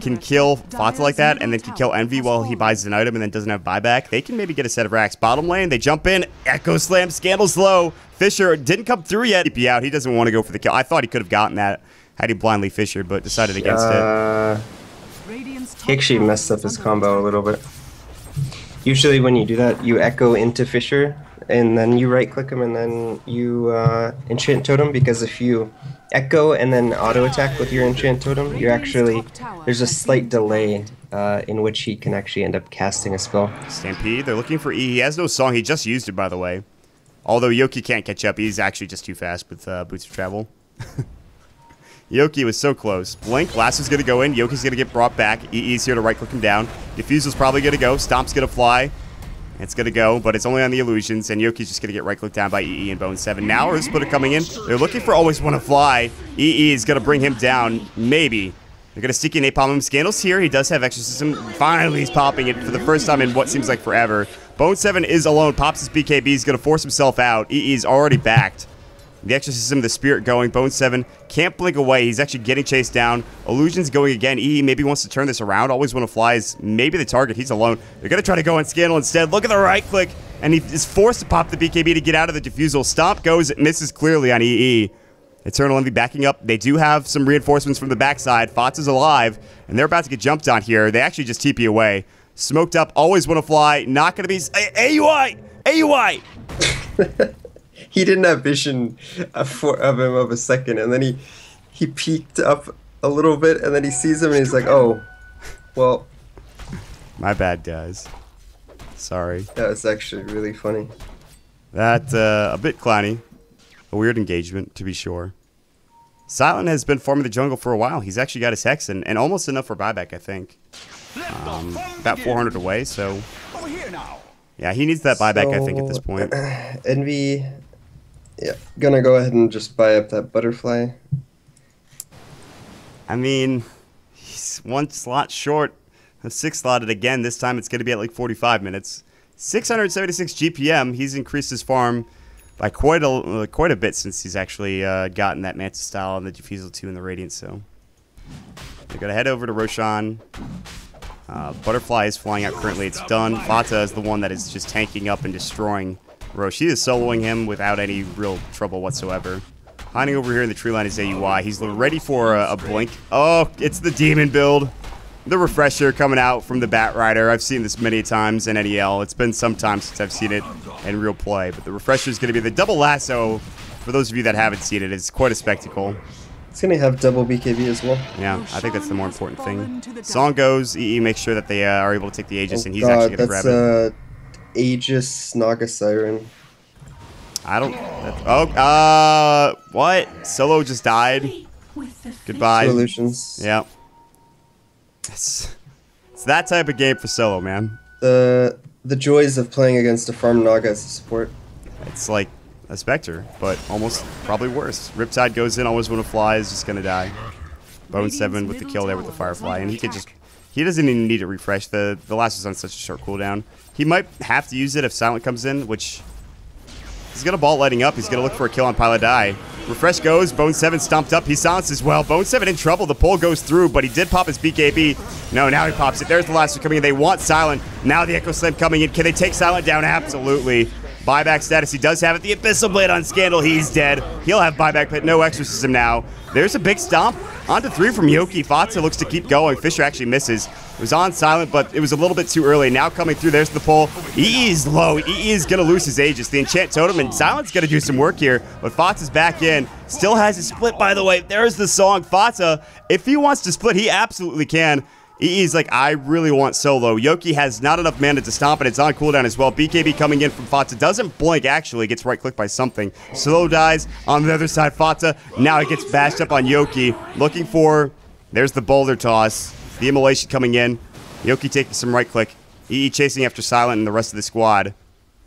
can kill Fata like that, and then can kill Envy while he buys an item and then doesn't have buyback, they can maybe get a set of racks. Bottom lane, they jump in. Echo Slam, Scandal's low. Fisher didn't come through yet. TP out. He doesn't want to go for the kill. I thought he could have gotten that had he blindly Fisher, but decided against it. He actually messed up his combo a little bit. Usually when you do that, you echo into Fisher, and then you right-click him, and then you enchant totem, because if you echo and then auto-attack with your enchant totem, you're actually... There's a slight delay in which he can actually end up casting a spell. Stampede, they're looking for E. He has no song. He just used it, by the way. Although Yoki can't catch up. He's actually just too fast with Boots of Travel. Yoki was so close. Blink, Lasso's going to go in. Yoki's going to get brought back. EE's here to right-click him down. Diffusal's probably going to go. Stomp's going to fly. It's going to go, but it's only on the illusions, and Yoki's just going to get right-clicked down by EE and Bone 7. Now our splitter coming in. They're looking for Always Wanna Fly. EE is going to bring him down, maybe. They're going to stick in Napalm him. Scandal's here. He does have Exorcism. Finally, he's popping it for the first time in what seems like forever. Bone 7 is alone. Pops his BKB. He's going to force himself out. EE's already backed. The Exorcism, the Spirit going. Bone 7 can't blink away. He's actually getting chased down. Illusion's going again. EE maybe wants to turn this around. Always Wanna Fly is maybe the target. He's alone. They're going to try to go on Scandal instead. Look at the right click. And he is forced to pop the BKB to get out of the Diffusal. Stomp goes. It misses clearly on EE. Eternal Envy backing up. They do have some reinforcements from the backside. Fox is alive. And they're about to get jumped on here. They actually just TP away. Smoked up. Always Wanna Fly. Not going to be... AUI! AUI! He didn't have vision of him of a second, and then he peeked up a little bit, and then he sees him, and he's like, oh, well. My bad, guys. Sorry. That was actually really funny. That, a bit clowny. A weird engagement, to be sure. Silent has been farming the jungle for a while. He's actually got his Hex, and almost enough for buyback, I think. About 400 away, so... Yeah, he needs that buyback, I think, at this point. Envy... Yeah, gonna go ahead and just buy up that Butterfly. I mean, he's one slot short of 6 slotted again. This time it's going to be at like 45 minutes. 676 GPM. He's increased his farm by quite a bit since he's actually gotten that Mantis style and the Diffusal 2 and the Radiant. So they're going to head over to Roshan. Butterfly is flying out currently. It's done. Fata is the one that is just tanking up and destroying Roche. He is soloing him without any real trouble whatsoever. Hiding over here in the tree line is AUI. He's ready for a blink. Oh, it's the demon build. The refresher coming out from the Bat Rider. I've seen this many times in NEL. It's been some time since I've seen it in real play. But the refresher is going to be the double lasso. For those of you that haven't seen it, it's quite a spectacle. It's going to have double BKB as well. Yeah, I think that's the more important thing. Song goes. EE makes sure that they are able to take the Aegis, and he's actually going to grab it. Aegis Naga Siren. I don't... what? Solo just died? Goodbye. Solutions. Yep. It's that type of game for Solo, man. The joys of playing against a farm Naga as a support. It's like a Spectre, but almost probably worse. Riptide goes in, Always Wanna Fly is just gonna die. Bone 7 with the kill there with the Firefly, and he could just... He doesn't even need to refresh. The last is on such a short cooldown. He might have to use it if Silent comes in, which... He's going to ball lighting up. He's going to look for a kill on Pilot Die. Refresh goes. Bone 7 stomped up. He silenced as well. Bone 7 in trouble. The pull goes through, but he did pop his BKB. No, now he pops it. There's the last one coming in. They want Silent. Now the Echo Slam coming in. Can they take Silent down? Absolutely. Buyback status. He does have it. The Abyssal Blade on Scandal. He's dead. He'll have buyback, but no Exorcism now. There's a big stomp. On to 3 from Yoki. Fatsa looks to keep going. Fisher actually misses. It was on Silent, but it was a little bit too early. Now coming through, there's the pull. EE is low. EE is going to lose his Aegis. The Enchant Totem, and Silent's going to do some work here, but Fatsa's back in. Still has his split, by the way. There's the song. Fatsa, if he wants to split, he absolutely can. EE's like, I really want Solo. Yoki has not enough mana to stomp, and it's on cooldown as well. BKB coming in from Fatsa. Doesn't blink, actually. Gets right-clicked by something. Solo dies. On the other side, Fatsa. Now he gets bashed up on Yoki. Looking for... There's the boulder toss. The immolation coming in. Yoki taking some right-click. EE chasing after Silent and the rest of the squad.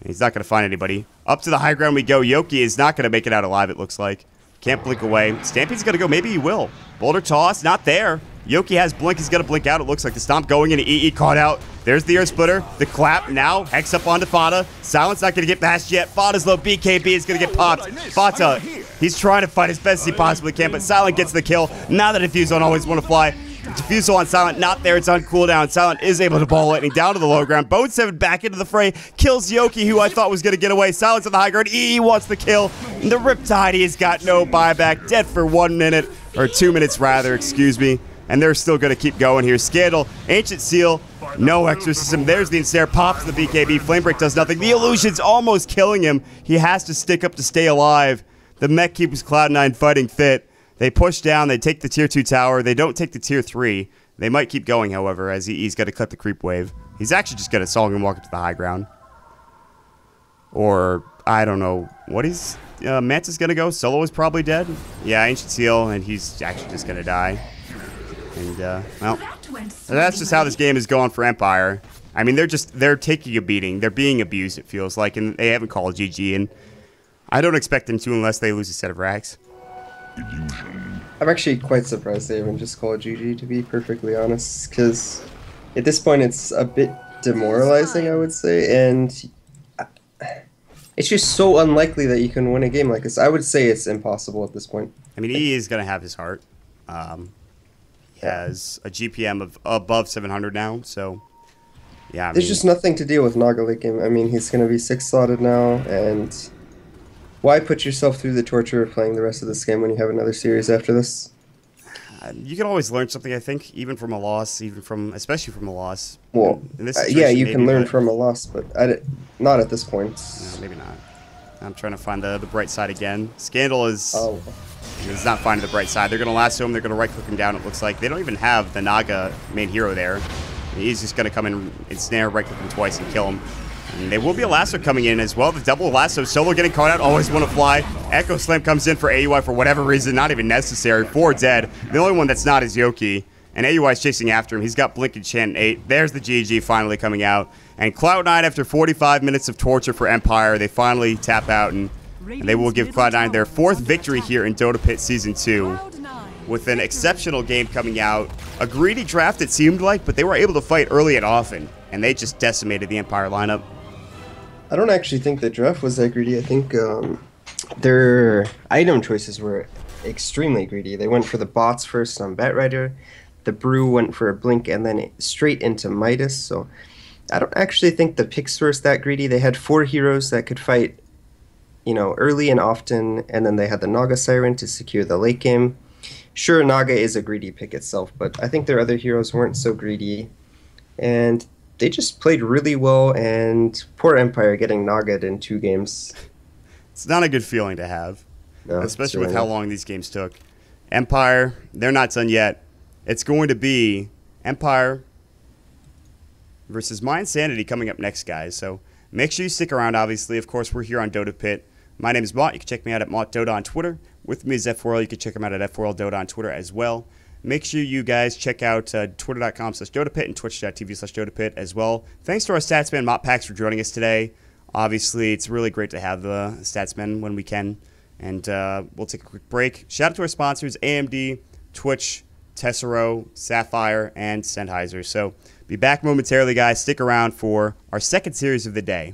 He's not going to find anybody. Up to the high ground we go. Yoki is not going to make it out alive, it looks like. Can't blink away. Stampede's going to go. Maybe he will. Boulder toss. Not there. Yoki has blink. He's going to blink out. It looks like the stomp going into EE. Caught out. There's the air splitter. The clap now. Hex up onto Fata. Silence not going to get past yet. Fata's low. BKB is going to get popped. Fata, he's trying to fight as best as he possibly can, but Silent gets the kill. Now the defuse don't always want to fly. Diffusal on Silent, not there. It's on cooldown. Silent is able to ball lightning down to the low ground. Bone 7 back into the fray. Kills Yoki, who I thought was going to get away. Silent's on the high ground. EE wants the kill. And the Riptide, he's got no buyback. Dead for 1 minute, or 2 minutes rather, excuse me. And they're still going to keep going here. Scandal, Ancient Seal, no Exorcism. There's the Ensnare, pops the BKB. Flamebreak does nothing. The Illusion's almost killing him. He has to stick up to stay alive. The mech keeps Cloud9 fighting fit. They push down, they take the tier 2 tower, they don't take the tier 3. They might keep going, however, as he's got to clip the creep wave. He's actually just going to Song and walk up to the high ground. Or, I don't know, what is, Mantis going to go? Solo is probably dead? Yeah, Ancient Seal, and he's actually just going to die. And, well, that's just how this game is going for Empire. I mean, they're taking a beating. They're being abused, it feels like, and they haven't called GG, and I don't expect them to unless they lose a set of racks. I'm actually quite surprised they haven't just called GG, to be perfectly honest, because at this point it's a bit demoralizing, I would say, and it's just so unlikely that you can win a game like this. I would say it's impossible at this point. I mean, he is going to have his heart. He has a GPM of above 700 now, so yeah. There's just nothing to deal with Naga late game. I mean, he's going to be 6-slotted now, and why put yourself through the torture of playing the rest of this game when you have another series after this? You can always learn something, I think, even from a loss, especially from a loss. Well, in this yeah, you can learn from a loss, but not at this point. No, maybe not. I'm trying to find the bright side again. Scandal is not finding the bright side. They're going to lasso him. They're going to right-click him down, it looks like. They don't even have the Naga main hero there. He's just going to come in and snare, right-click him twice and kill him. And there will be a lasso coming in as well. The double lasso. Solo getting caught out. Always want to fly. Echo Slam comes in for AUI for whatever reason. Not even necessary. 4 dead. The only one that's not is Yoki. And AUI is chasing after him. He's got Blink and Chant 8. There's the GG finally coming out. And Cloud9, after 45 minutes of torture for Empire, they finally tap out. And they will give Cloud9 their 4th victory here in DotaPit Season 2. With an exceptional game coming out. A greedy draft, it seemed like, but they were able to fight early and often. And they just decimated the Empire lineup. I don't actually think the draft was that greedy. I think their item choices were extremely greedy. They went for the bots first on Batrider. The Brew went for a Blink and then straight into Midas. So I don't actually think the picks were that greedy. They had 4 heroes that could fight, you know, early and often, and then they had the Naga Siren to secure the late game. Sure, Naga is a greedy pick itself, but I think their other heroes weren't so greedy. And they just played really well, and poor Empire getting Naga'd in 2 games. It's not a good feeling to have, no, especially with how long these games took. Empire, they're not done yet. It's going to be Empire versus My Insanity coming up next, guys. So make sure you stick around, obviously. Of course, we're here on DotaPit. My name is Mott. You can check me out at MottDota on Twitter. With me is F4L. You can check him out at F4LDota on Twitter as well. Make sure you guys check out twitter.com/DotaPit and twitch.tv/DotaPit as well. Thanks to our Statsman Mottpax for joining us today. Obviously, it's really great to have the Statsmen when we can. And we'll take a quick break. Shout out to our sponsors, AMD, Twitch, Tessero, Sapphire, and Sennheiser. So be back momentarily, guys. Stick around for our second series of the day.